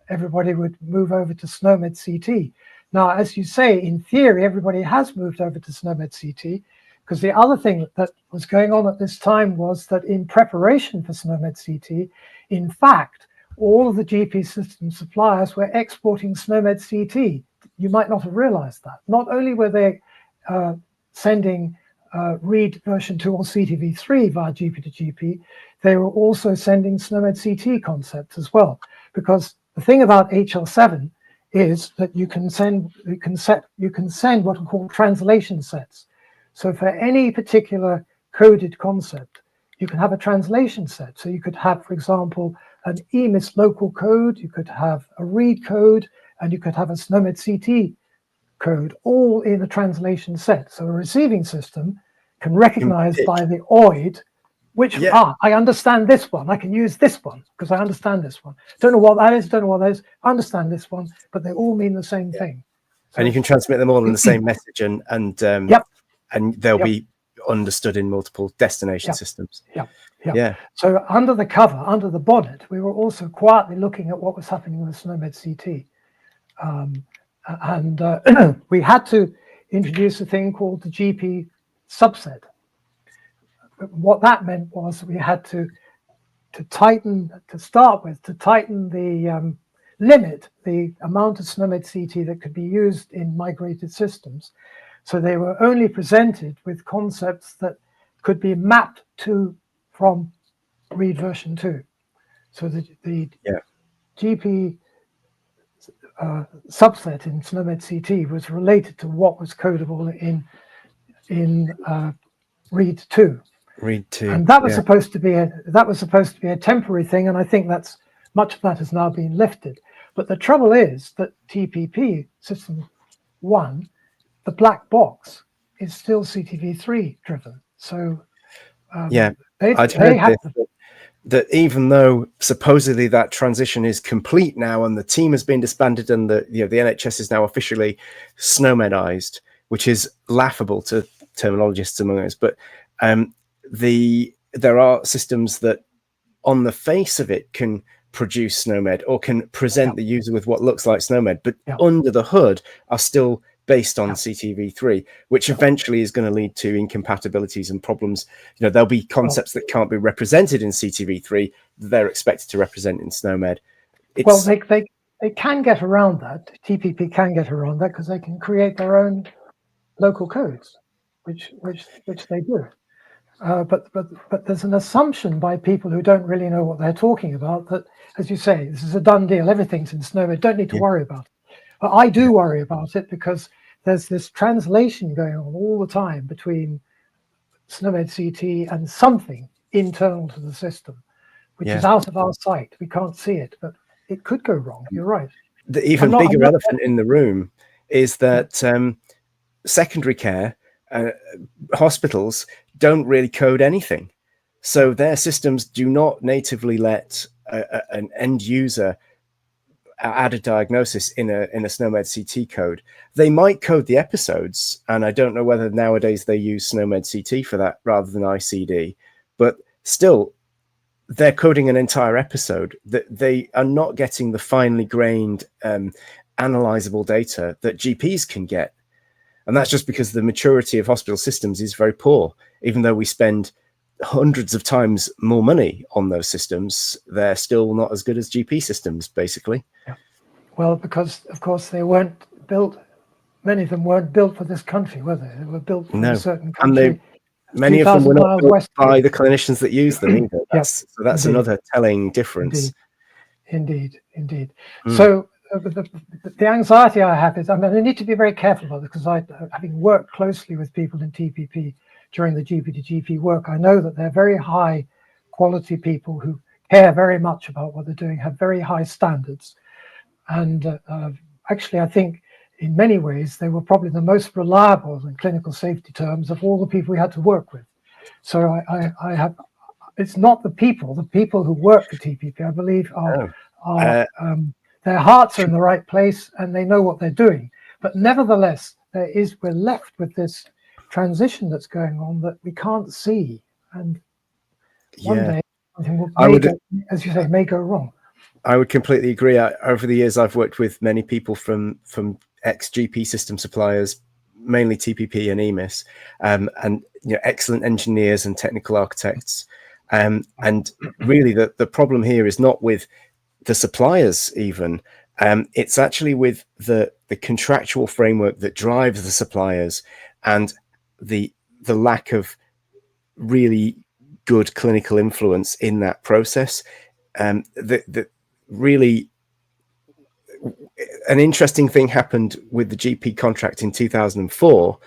everybody would move over to SNOMED CT. Now, as you say, in theory, everybody has moved over to SNOMED CT, because the other thing that was going on at this time was that in preparation for SNOMED CT, in fact, all of the GP system suppliers were exporting SNOMED CT. You might not have realized that. Not only were they sending read version 2 or CTV3 via GP2GP, they were also sending SNOMED CT concepts as well. Because the thing about HL7 is that you can send what are called translation sets. So for any particular coded concept, you can have a translation set. So you could have, for example, an EMIS local code, you could have a read code, and you could have a SNOMED CT code, all in a translation set. So a receiving system can recognize by the OID which, I understand this one, I can use this one because I understand this one. Don't know what that is, don't know what that is, understand this one, but they all mean the same thing. So, and you can transmit them all in the same message, and they'll be understood in multiple destination systems. Yeah. So under the cover, under the bonnet, we were also quietly looking at what was happening with SNOMED CT. We had to introduce a thing called the GP subset. What that meant was we had to tighten, to start with, to tighten the limit the amount of SNOMED CT that could be used in migrated systems. So they were only presented with concepts that could be mapped to from read version 2. So the GP subset in SNOMED CT was related to what was codable in read 2. Read 2. And that was supposed to be a temporary thing, and I think that's much of that has now been lifted. But the trouble is that TPP system 1, the black box, is still CTV3 driven. So I'd heard that even though supposedly that transition is complete now and the team has been disbanded and the NHS is now officially SNOMEDized, which is laughable to terminologists among us, but there are systems that on the face of it can produce SNOMED or can present the user with what looks like SNOMED, but under the hood are still based on CTV3, which eventually is going to lead to incompatibilities and problems. There'll be concepts that can't be represented in CTV3 that they're expected to represent in SNOMED. Well, they can get around that. TPP can get around that because they can create their own local codes, which they do. But there's an assumption by people who don't really know what they're talking about that, as you say, this is a done deal. Everything's in SNOMED. Don't need to worry about it. But I do worry about it because there's this translation going on all the time between SNOMED CT and something internal to the system, which is out of our sight. We can't see it, but it could go wrong. You're right. The even bigger elephant in the room is that secondary care hospitals don't really code anything. So their systems do not natively let an end user add a diagnosis in a SNOMED CT code. They might code the episodes, and I don't know whether nowadays they use SNOMED CT for that rather than ICD, but still they're coding an entire episode. That they are not getting the finely grained analyzable data that GPs can get. And that's just because the maturity of hospital systems is very poor. Even though we spend hundreds of times more money on those systems, they're still not as good as GP systems, basically. Yeah. Well, because, of course, they weren't built, many of them weren't built for this country, were they? They were built for a certain country. And many of them were not built by the clinicians that use them either. So that's another telling difference. Indeed. So the anxiety I have is, I need to be very careful about this because having worked closely with people in TPP during the GP2GP work, I know that they're very high quality people who care very much about what they're doing, have very high standards. And actually, I think in many ways, they were probably the most reliable in clinical safety terms of all the people we had to work with. So I have, it's not the people who work for TPP, I believe, are their hearts are in the right place and they know what they're doing. But nevertheless, we're left with this transition that's going on that we can't see, and one day something as you say, may go wrong. I would completely agree. Over the years, I've worked with many people from ex-GP system suppliers, mainly TPP and EMIS, and excellent engineers and technical architects. And really, the problem here is not with the suppliers even. It's actually with the contractual framework that drives the suppliers and the lack of really good clinical influence in that process. Really, an interesting thing happened with the GP contract in 2004,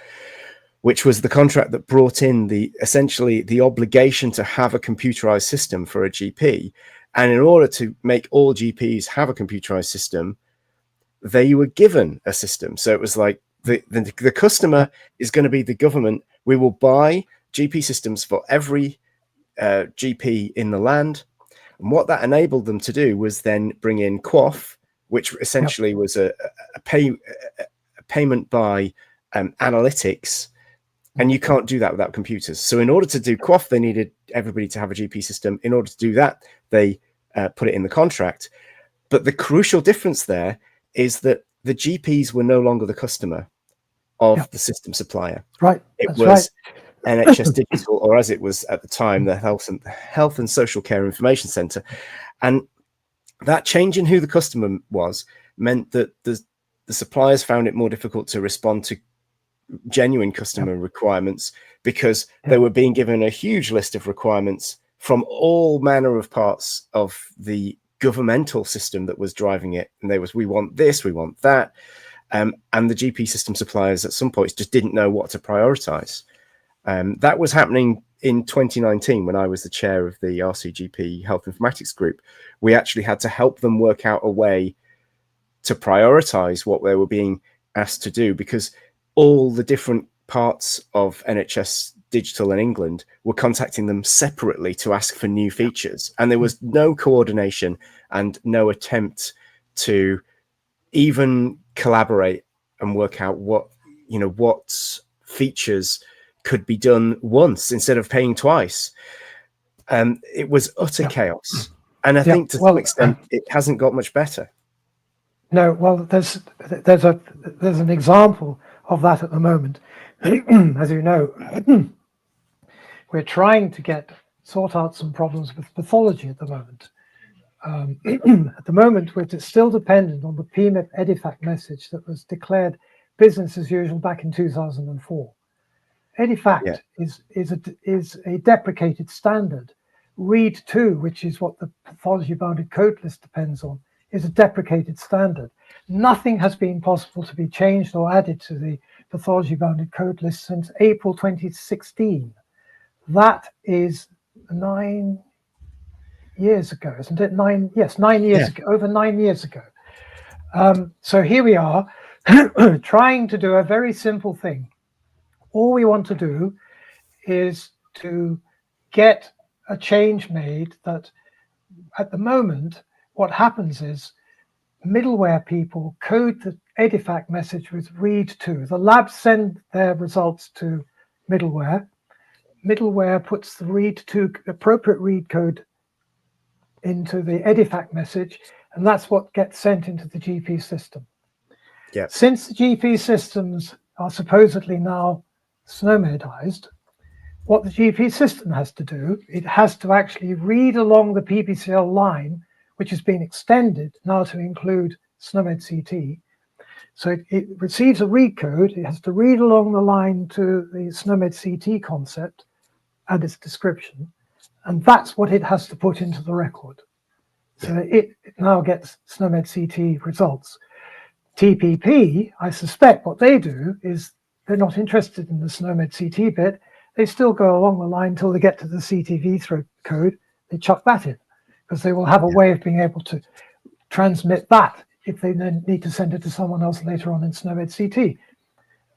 which was the contract that brought in essentially the obligation to have a computerized system for a GP. And in order to make all GPs have a computerized system, they were given a system. So it was like the customer is going to be the government. We will buy GP systems for every GP in the land. And what that enabled them to do was then bring in QOF, which essentially was a payment by analytics. And you can't do that without computers. So in order to do QOF, they needed everybody to have a GP system. In order to do that, they put it in the contract. But the crucial difference there is that the GPs were no longer the customer of the system supplier. Right. It was NHS Digital, or as it was at the time, the Health and Social Care Information Centre. And that change in who the customer was meant that the suppliers found it more difficult to respond to genuine customer requirements, because they were being given a huge list of requirements from all manner of parts of the governmental system that was driving it. And we want this, we want that. And the GP system suppliers at some points just didn't know what to prioritize. That was happening in 2019 when I was the chair of the RCGP Health Informatics group. We actually had to help them work out a way to prioritize what they were being asked to do, because all the different parts of NHS Digital in England were contacting them separately to ask for new features. And there was no coordination and no attempt to even collaborate and work out what features could be done once instead of paying twice. It was utter chaos. And I think to some extent, it hasn't got much better. No, well, there's an example of that at the moment. As you know, we're trying to sort out some problems with pathology at the moment. At the moment, we're still dependent on the PMIP EDIFACT message that was declared business as usual back in 2004. EDIFACT is a deprecated standard. READ 2, which is what the pathology bounded code list depends on, is a deprecated standard. Nothing has been possible to be changed or added to the pathology bounded code list since April 2016. That is 9 years ago, isn't it? 9 years ago, over 9 years ago. So here we are trying to do a very simple thing. All we want to do is to get a change made that at the moment, what happens is middleware people code the EDIFACT message with read to. The labs send their results to middleware. Middleware puts the read to appropriate read code into the EDIFACT message, and that's what gets sent into the GP system. Yeah. Since the GP systems are supposedly now SNOMEDized, what the GP system has to do, it has to actually read along the PBCL line, which has been extended now to include SNOMED CT. So it receives a read code, it has to read along the line to the SNOMED CT concept and its description, and that's what it has to put into the record. So it now gets SNOMED CT results. TPP, I suspect what they do is they're not interested in the SNOMED CT bit. They still go along the line until they get to the CTV through code. They chuck that in because they will have a way of being able to transmit that if they then need to send it to someone else later on in SNOMED CT,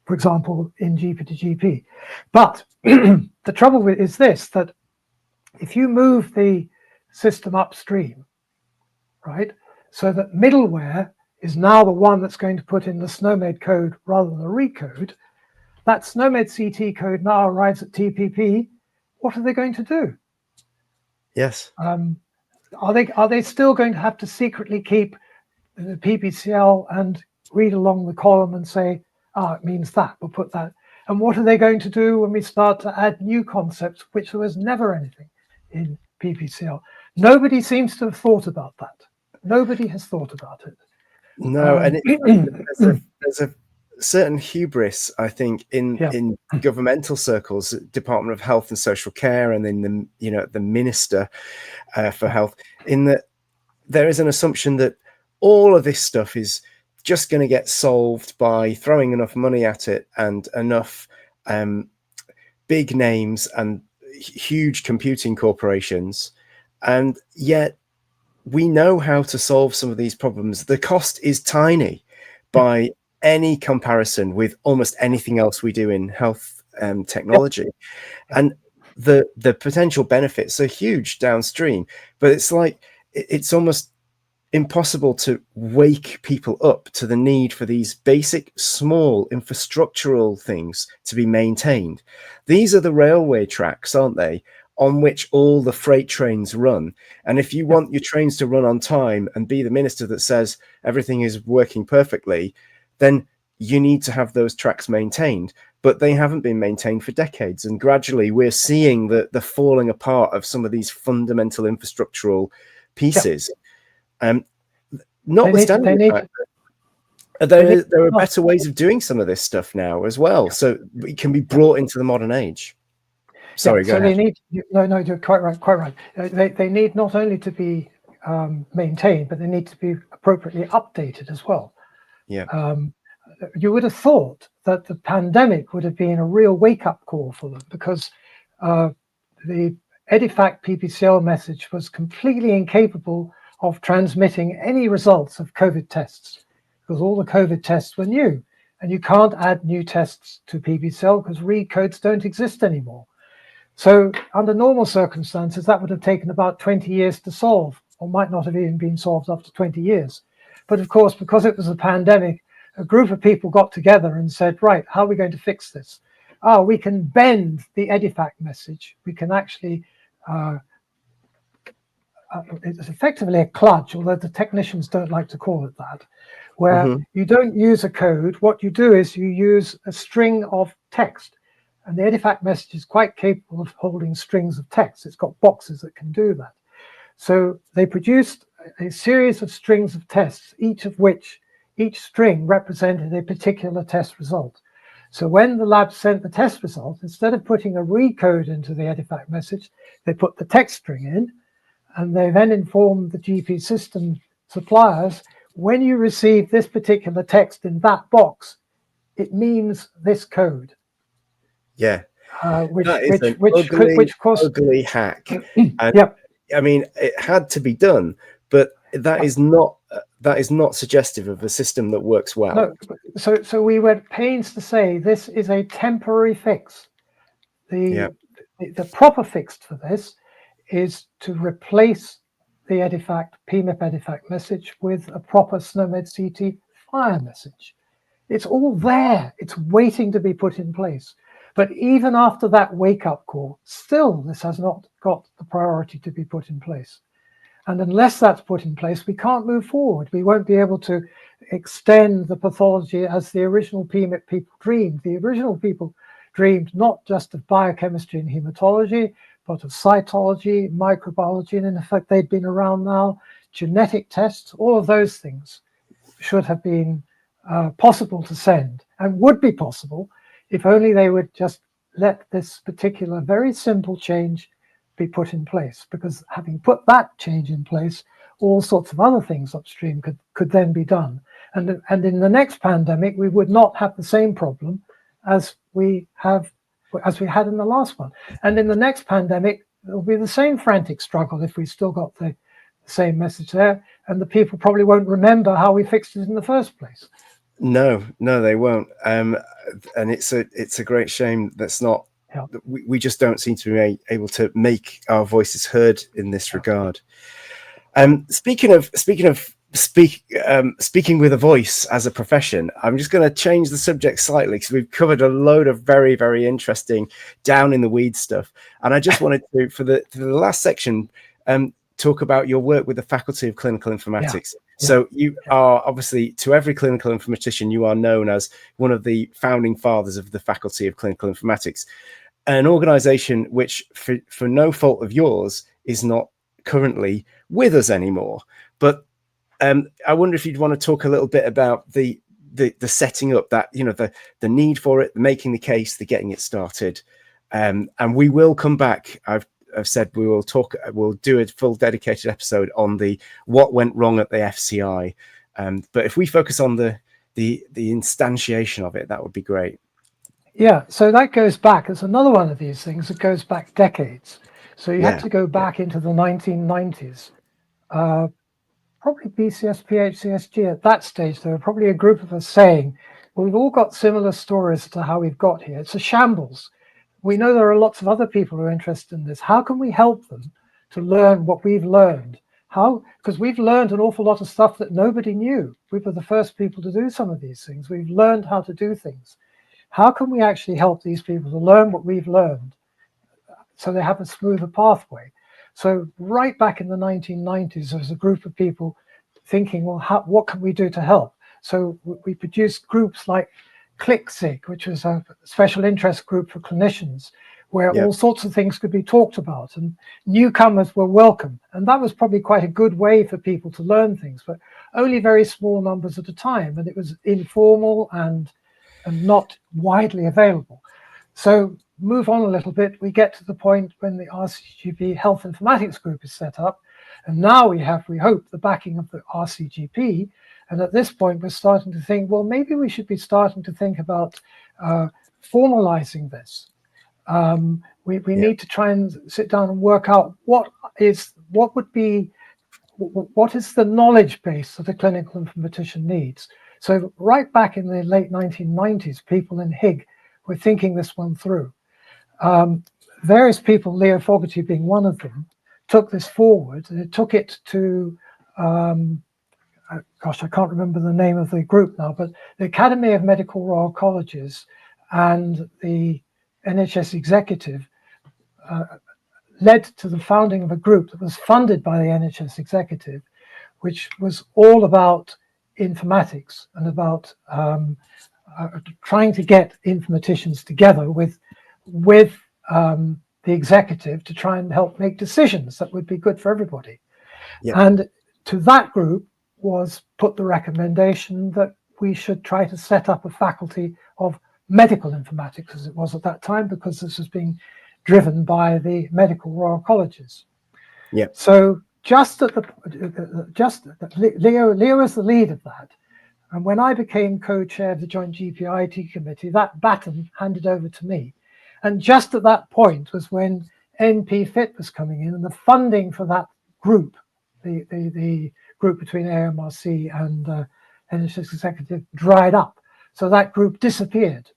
for example, in GP2GP. But the trouble is this, that if you move the system upstream, right, so that middleware is now the one that's going to put in the SNOMED code rather than the recode. That SNOMED CT code now arrives at TPP. What are they going to do? Yes. Are they still going to have to secretly keep the PPCL and read along the column and say, it means that, we'll put that. And what are they going to do when we start to add new concepts, which there was never anything in PPCL? Nobody seems to have thought about that. Nobody has thought about it. No, and there's a certain hubris, I think, in governmental circles, Department of Health and Social Care, and in the Minister for Health, in that there is an assumption that all of this stuff is just going to get solved by throwing enough money at it and enough big names and huge computing corporations. And yet we know how to solve some of these problems. The cost is tiny by any comparison with almost anything else we do in health technology. And the potential benefits are huge downstream, but it's like, it's almost impossible to wake people up to the need for these basic small infrastructural things to be maintained. These are the railway tracks, aren't they, on which all the freight trains run. And if you want your trains to run on time and be the minister that says everything is working perfectly, then you need to have those tracks maintained. But they haven't been maintained for decades, and gradually we're seeing the falling apart of some of these fundamental infrastructural pieces. Notwithstanding the fact that there are better ways of doing some of this stuff now as well, so it can be brought into the modern age. Sorry, go ahead. They need, no, you're quite right. They need not only to be maintained, but they need to be appropriately updated as well. Yeah. You would have thought that the pandemic would have been a real wake-up call for them, because the EDIFACT PPCL message was completely incapable of transmitting any results of COVID tests, because all the COVID tests were new, and you can't add new tests to PPCL because read codes don't exist anymore. So under normal circumstances, that would have taken about 20 years to solve, or might not have even been solved after 20 years. But of course, because it was a pandemic, a group of people got together and said, right, how are we going to fix this? We can bend the EDIFACT message. We can actually, it's effectively a kludge, although the technicians don't like to call it that, where you don't use a code. What you do is you use a string of text. And the EDIFACT message is quite capable of holding strings of text. It's got boxes that can do that. So they produced a series of strings of tests, each string represented a particular test result. So when the lab sent the test result, instead of putting a read code into the EDIFACT message, they put the text string in, and they then informed the GP system suppliers, when you receive this particular text in that box, it means this code. Yeah, that is an ugly hack. And I mean, it had to be done, but that is not suggestive of a system that works well. No, so we were at pains to say this is a temporary fix. The proper fix for this is to replace the EDIFACT PMIP EDIFACT message with a proper SNOMED CT FIRE message. It's all there. It's waiting to be put in place. But even after that wake-up call, still this has not got the priority to be put in place. And unless that's put in place, we can't move forward. We won't be able to extend the pathology as the original PMIP people dreamed. The original people dreamed not just of biochemistry and hematology, but of cytology, microbiology, and in fact, they'd been around now. Genetic tests, all of those things should have been possible to send, and would be possible if only they would just let this particular very simple change be put in place. Because having put that change in place, all sorts of other things upstream could then be done. And in the next pandemic, we would not have the same problem as we had in the last one. And in the next pandemic, it'll be the same frantic struggle if we still got the same message there, and the people probably won't remember how we fixed it in the first place. No, they won't. And it's a great shame that's not. Yeah. We just don't seem to be able to make our voices heard in this regard. Speaking of speaking with a voice as a profession, I'm just going to change the subject slightly because we've covered a load of very, very interesting down in the weeds stuff. And I just wanted to, for the last section, talk about your work with the Faculty of Clinical Informatics. So you are obviously, to every clinical informatician, you are known as one of the founding fathers of the Faculty of Clinical Informatics, an organization which, for no fault of yours, is not currently with us anymore. But I wonder if you'd want to talk a little bit about the setting up, that, you know, the need for it, making the case, the getting it started, and we will come back. I've said we'll do a full dedicated episode on the what went wrong at the FCI, but if we focus on the instantiation of it, that would be great. Yeah, so that goes back. It's another one of these things that goes back decades. So you had to go back into the 1990s. Probably BCS, PHCSG at that stage, there were probably a group of us saying, well, we've all got similar stories to how we've got here. It's a shambles. We know there are lots of other people who are interested in this. How can we help them to learn what we've learned? How? Because we've learned an awful lot of stuff that nobody knew. We were the first people to do some of these things. We've learned how to do things. How can we actually help these people to learn what we've learned so they have a smoother pathway? So right back in the 1990s, there was a group of people thinking, well, what can we do to help? So we produced groups like ClickSig, which was a special interest group for clinicians, where all sorts of things could be talked about, and newcomers were welcome. And that was probably quite a good way for people to learn things, but only very small numbers at a time. And it was informal and not widely available. So move on a little bit, we get to the point when the RCGP Health Informatics Group is set up. And now we have, we hope, the backing of the RCGP. And at this point, we're starting to think, well, maybe we should be starting to think about formalizing this. We need to try and sit down and work out what is the knowledge base that a clinical informatician needs. So right back in the late 1990s, people in HIG were thinking this one through. Various people, Leo Fogarty being one of them, took this forward. They took it to, gosh, I can't remember the name of the group now, but the Academy of Medical Royal Colleges and the NHS Executive led to the founding of a group that was funded by the NHS Executive, which was all about informatics and about trying to get informaticians together with the executive to try and help make decisions that would be good for everybody. And to that group was put the recommendation that we should try to set up a faculty of medical informatics, as it was at that time, because this was being driven by the medical royal colleges. So just at Leo is the lead of that. And when I became co-chair of the Joint GP IT Committee, that baton handed over to me. And just at that point was when NP Fit was coming in, and the funding for that group, the group between AMRC and NHS Executive, dried up. So that group disappeared.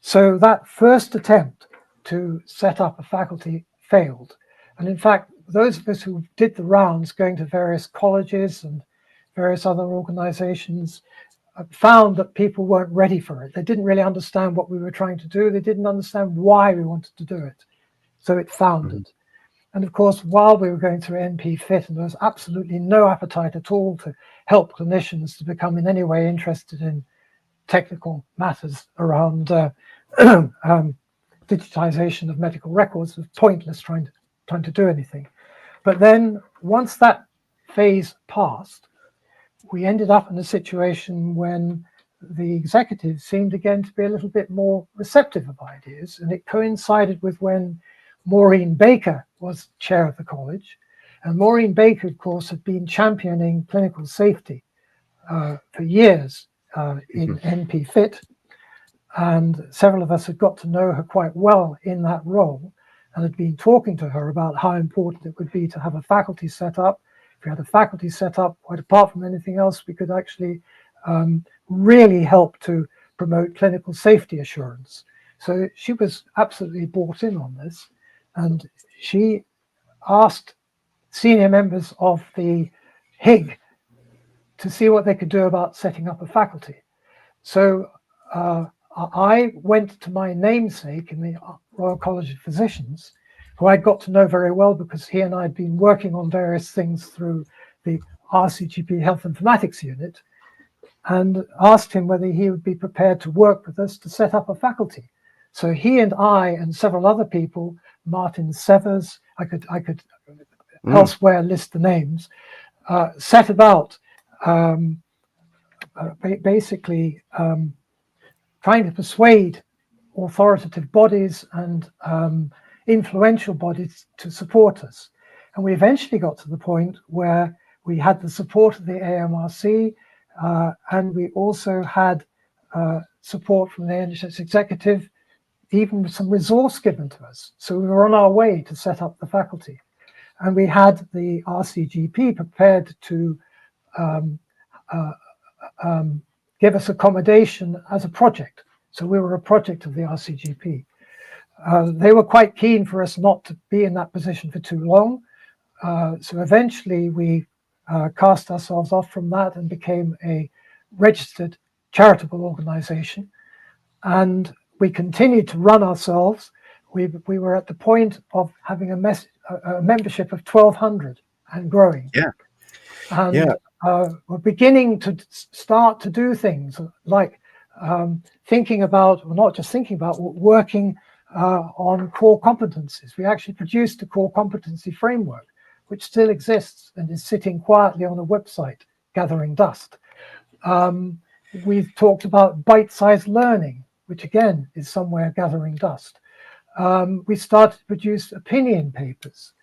So that first attempt to set up a faculty failed. And in fact, those of us who did the rounds going to various colleges and various other organizations found that people weren't ready for it. They didn't really understand what we were trying to do. They didn't understand why we wanted to do it. So it foundered. And of course, while we were going through NP Fit, and there was absolutely no appetite at all to help clinicians to become in any way interested in technical matters around digitization of medical records, it was pointless trying to do anything. But then once that phase passed, we ended up in a situation when the executive seemed again to be a little bit more receptive of ideas, and it coincided with when Maureen Baker was chair of the college. And Maureen Baker, of course, had been championing clinical safety for years in NP Fit, and several of us had got to know her quite well in that role and had been talking to her about how important it would be to have a faculty set up. If we had a faculty set up, quite apart from anything else, we could actually really help to promote clinical safety assurance. So she was absolutely bought in on this, and she asked senior members of the HIG to see what they could do about setting up a faculty. So I went to my namesake in the Royal College of Physicians, who I'd got to know very well because he and I had been working on various things through the RCGP Health Informatics unit, and asked him whether he would be prepared to work with us to set up a faculty. So he and I and several other people, Martin Severs, I could elsewhere list the names, set about basically trying to persuade authoritative bodies and influential bodies to support us. And we eventually got to the point where we had the support of the AMRC, and we also had support from the NHS executive, even some resource given to us. So we were on our way to set up the faculty. And we had the RCGP prepared to give us accommodation as a project. So we were a project of the RCGP. They were quite keen for us not to be in that position for too long. So eventually we cast ourselves off from that and became a registered charitable organization. And we continued to run ourselves. We were at the point of having a membership of 1,200 and growing. Yeah. And we're beginning to start to do things like thinking about, well, not just thinking about, working on core competencies. We actually produced a core competency framework, which still exists and is sitting quietly on a website gathering dust. We've talked about bite-sized learning, which again is somewhere gathering dust. We started to produce opinion papers.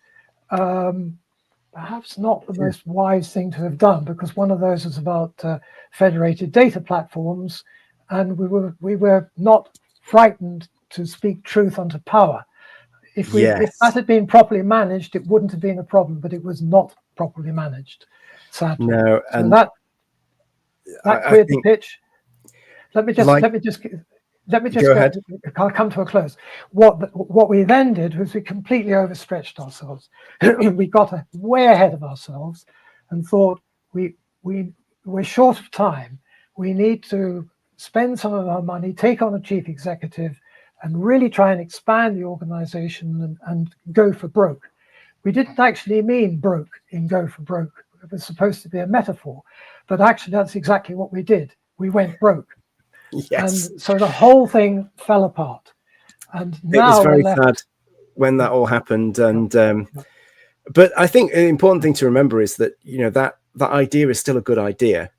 Perhaps not the most wise thing to have done, because one of those was about federated data platforms, and we were not frightened to speak truth unto power. If that had been properly managed, it wouldn't have been a problem, but it was not properly managed, sadly. No, so and that cleared the pitch. Let me just come to a close. What we then did was we completely overstretched ourselves. We got way ahead of ourselves and thought we're short of time. We need to spend some of our money, take on a chief executive, and really try and expand the organization and go for broke. We didn't actually mean broke in go for broke. It was supposed to be a metaphor, but actually that's exactly what we did. We went broke. Yes. And so the whole thing fell apart. And now it was very sad when that all happened. And but I think an important thing to remember is that, you know, that idea is still a good idea.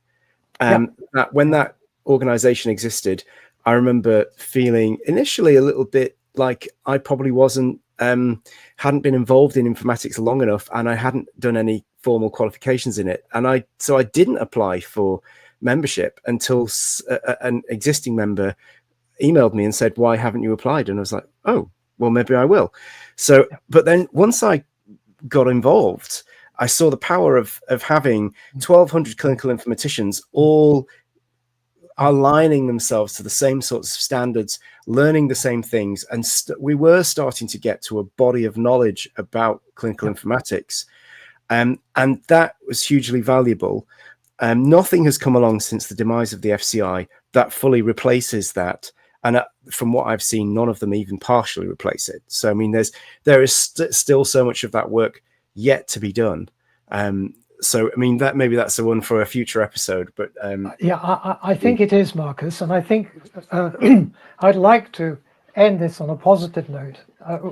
That when that organization existed, I remember feeling initially a little bit like I probably hadn't been involved in informatics long enough, and I hadn't done any formal qualifications in it. And so I didn't apply for membership until an existing member emailed me and said, "Why haven't you applied?" And I was like, "Oh, well, maybe I will." So, but then once I got involved, I saw the power of having 1,200 clinical informaticians all aligning themselves to the same sorts of standards, learning the same things. And we were starting to get to a body of knowledge about clinical informatics. And that was hugely valuable. Nothing has come along since the demise of the FCI that fully replaces that. And from what I've seen, none of them even partially replace it. So, I mean, there is still so much of that work yet to be done. So, I mean, maybe that's the one for a future episode. But I think it is, Marcus. And I think I'd like to end this on a positive note.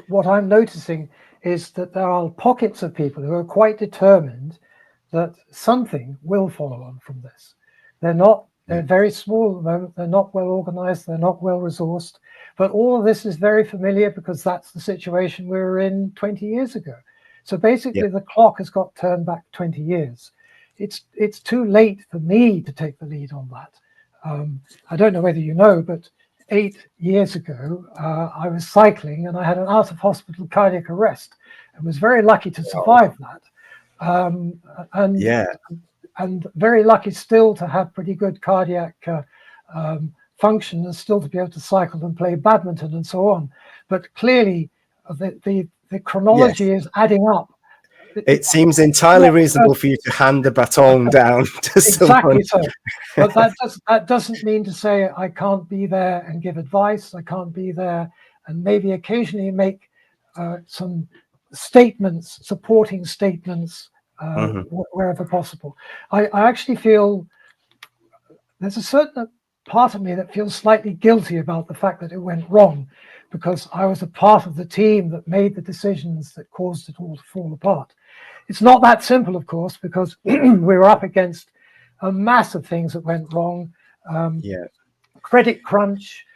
What I'm noticing is that there are pockets of people who are quite determined that something will follow on from this. They're very small at the moment. They're not well organized. They're not well resourced. But all of this is very familiar because that's the situation we were in 20 years ago. So basically, the clock has got turned back 20 years. It's too late for me to take the lead on that. I don't know whether you know, but 8 years ago, I was cycling and I had an out-of-hospital cardiac arrest and was very lucky to survive that. And very lucky still to have pretty good cardiac function and still to be able to cycle and play badminton and so on. But clearly, the chronology is adding up. it seems entirely reasonable for you to hand the baton down to someone. Exactly so. But that doesn't mean to say I can't be there and give advice. I can't be there and maybe occasionally make some statements, supporting statements, wherever possible. I actually feel there's a certain part of me that feels slightly guilty about the fact that it went wrong, because I was a part of the team that made the decisions that caused it all to fall apart. It's not that simple, of course, because we were up against a mass of things that went wrong. Credit crunch,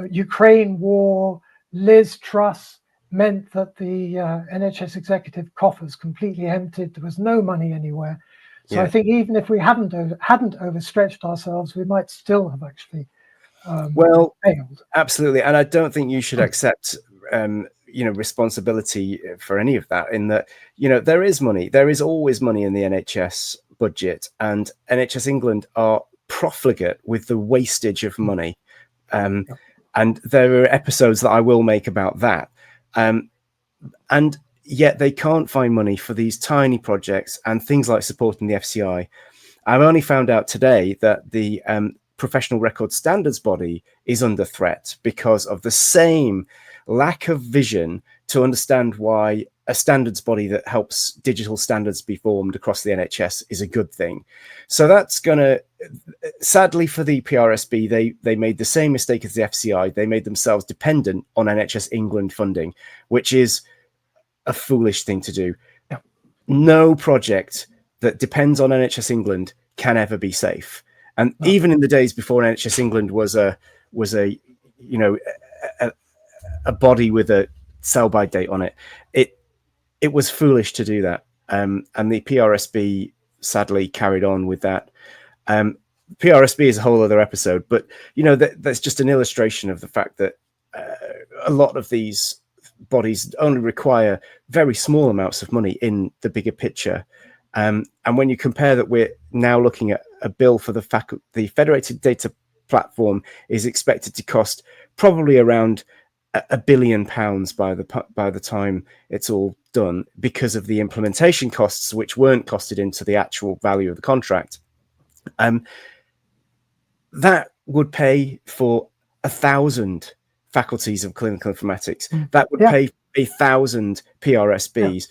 Ukraine war, Liz Truss meant that the NHS executive coffers completely emptied. There was no money anywhere. So I think even if we hadn't overstretched ourselves, we might still have actually failed. Absolutely. And I don't think you should accept responsibility for any of that, in that, there is money. There is always money in the NHS budget, and NHS England are profligate with the wastage of money. And there are episodes that I will make about that. And yet they can't find money for these tiny projects and things like supporting the FCI. I've only found out today that the Professional Record Standards Body is under threat because of the same lack of vision to understand why a standards body that helps digital standards be formed across the NHS is a good thing. So that's going to, sadly for the PRSB, they made the same mistake as the FCI. They made themselves dependent on NHS England funding, which is a foolish thing to do. Yeah. No project that depends on NHS England can ever be safe. And even in the days before NHS England was a body with a sell-by date on it, it was foolish to do that. And the PRSB sadly carried on with that. PRSB is a whole other episode, but that's just an illustration of the fact that a lot of these bodies only require very small amounts of money in the bigger picture. And when you compare that, we're now looking at a bill for the Federated Data Platform is expected to cost probably around £1 billion by the time it's all done, because of the implementation costs, which weren't costed into the actual value of the contract. That would pay for 1,000 faculties of clinical informatics. That would pay 1,000 PRSBs.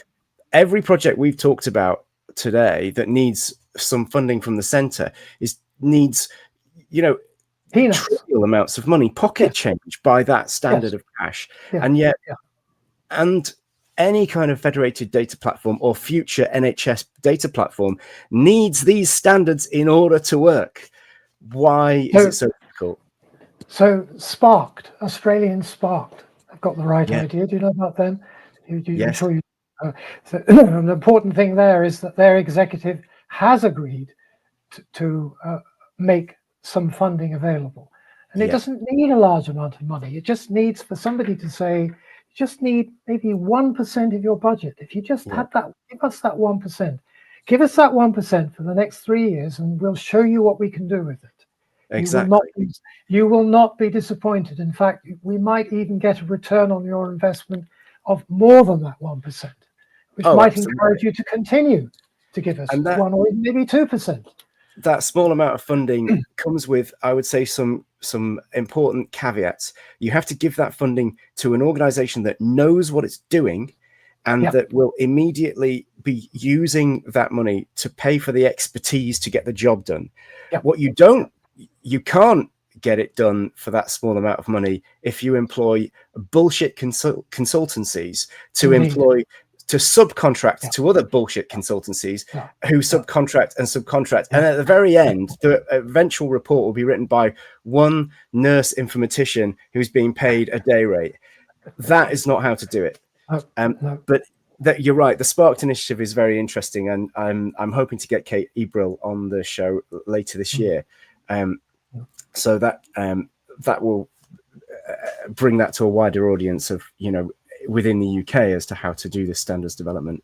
Every project we've talked about today that needs some funding from the centre needs trivial amounts of money, pocket change by that standard of cash. And yet and any kind of federated data platform or future NHS data platform needs these standards in order to work. Why is it so difficult? So Sparked, Australian Sparked, I've got the right idea. Do you know about them? Yes. I'm sure you. So the important thing there is that their executive has agreed to make some funding available. And it doesn't need a large amount of money. It just needs for somebody to say, you just need maybe 1% of your budget. If you just had that, give us that 1%. Give us that 1% for the next 3 years, and we'll show you what we can do with it. Exactly. You will not be disappointed. In fact, we might even get a return on your investment of more than that 1%, which might encourage you to continue to give us 1 or maybe 2%. That small amount of funding comes with, I would say, some important caveats. You have to give that funding to an organization that knows what it's doing and that will immediately be using that money to pay for the expertise to get the job done. What you can't get it done for that small amount of money if you employ bullshit consultancies to subcontract to other bullshit consultancies who subcontract and subcontract. And at the very end, the eventual report will be written by one nurse informatician who's being paid a day rate. That is not how to do it. But you're right. The Sparked initiative is very interesting, and I'm hoping to get Kate Ebrill on the show later this year. So that will bring that to a wider audience of, within the UK as to how to do this standards development.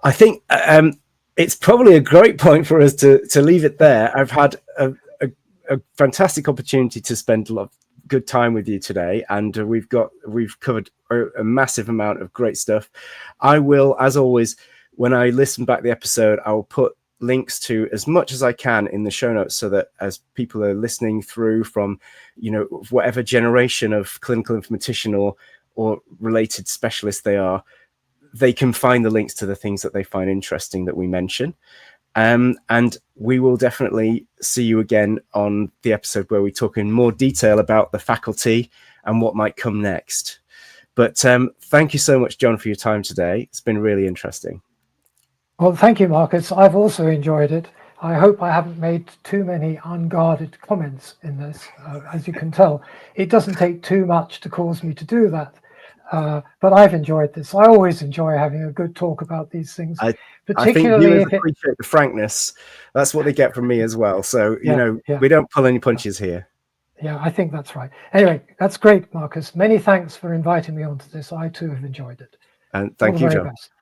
I think it's probably a great point for us to leave it there. I've had a fantastic opportunity to spend a lot of good time with you today, and we've covered a massive amount of great stuff. I will, as always, when I listen back the episode, I will put links to as much as I can in the show notes, so that as people are listening through from, whatever generation of clinical informatician or related specialist they are, they can find the links to the things that they find interesting that we mention. And we will definitely see you again on the episode where we talk in more detail about the faculty and what might come next. But thank you so much, John, for your time today. It's been really interesting. Well, thank you, Marcus. I've also enjoyed it. I hope I haven't made too many unguarded comments in this. As you can tell, it doesn't take too much to cause me to do that. But I've enjoyed this. I always enjoy having a good talk about these things. I think viewers appreciate the frankness. That's what they get from me as well. So, we don't pull any punches here. Yeah, I think that's right. Anyway, that's great, Marcus. Many thanks for inviting me onto this. I too have enjoyed it. And thank you, John. Best.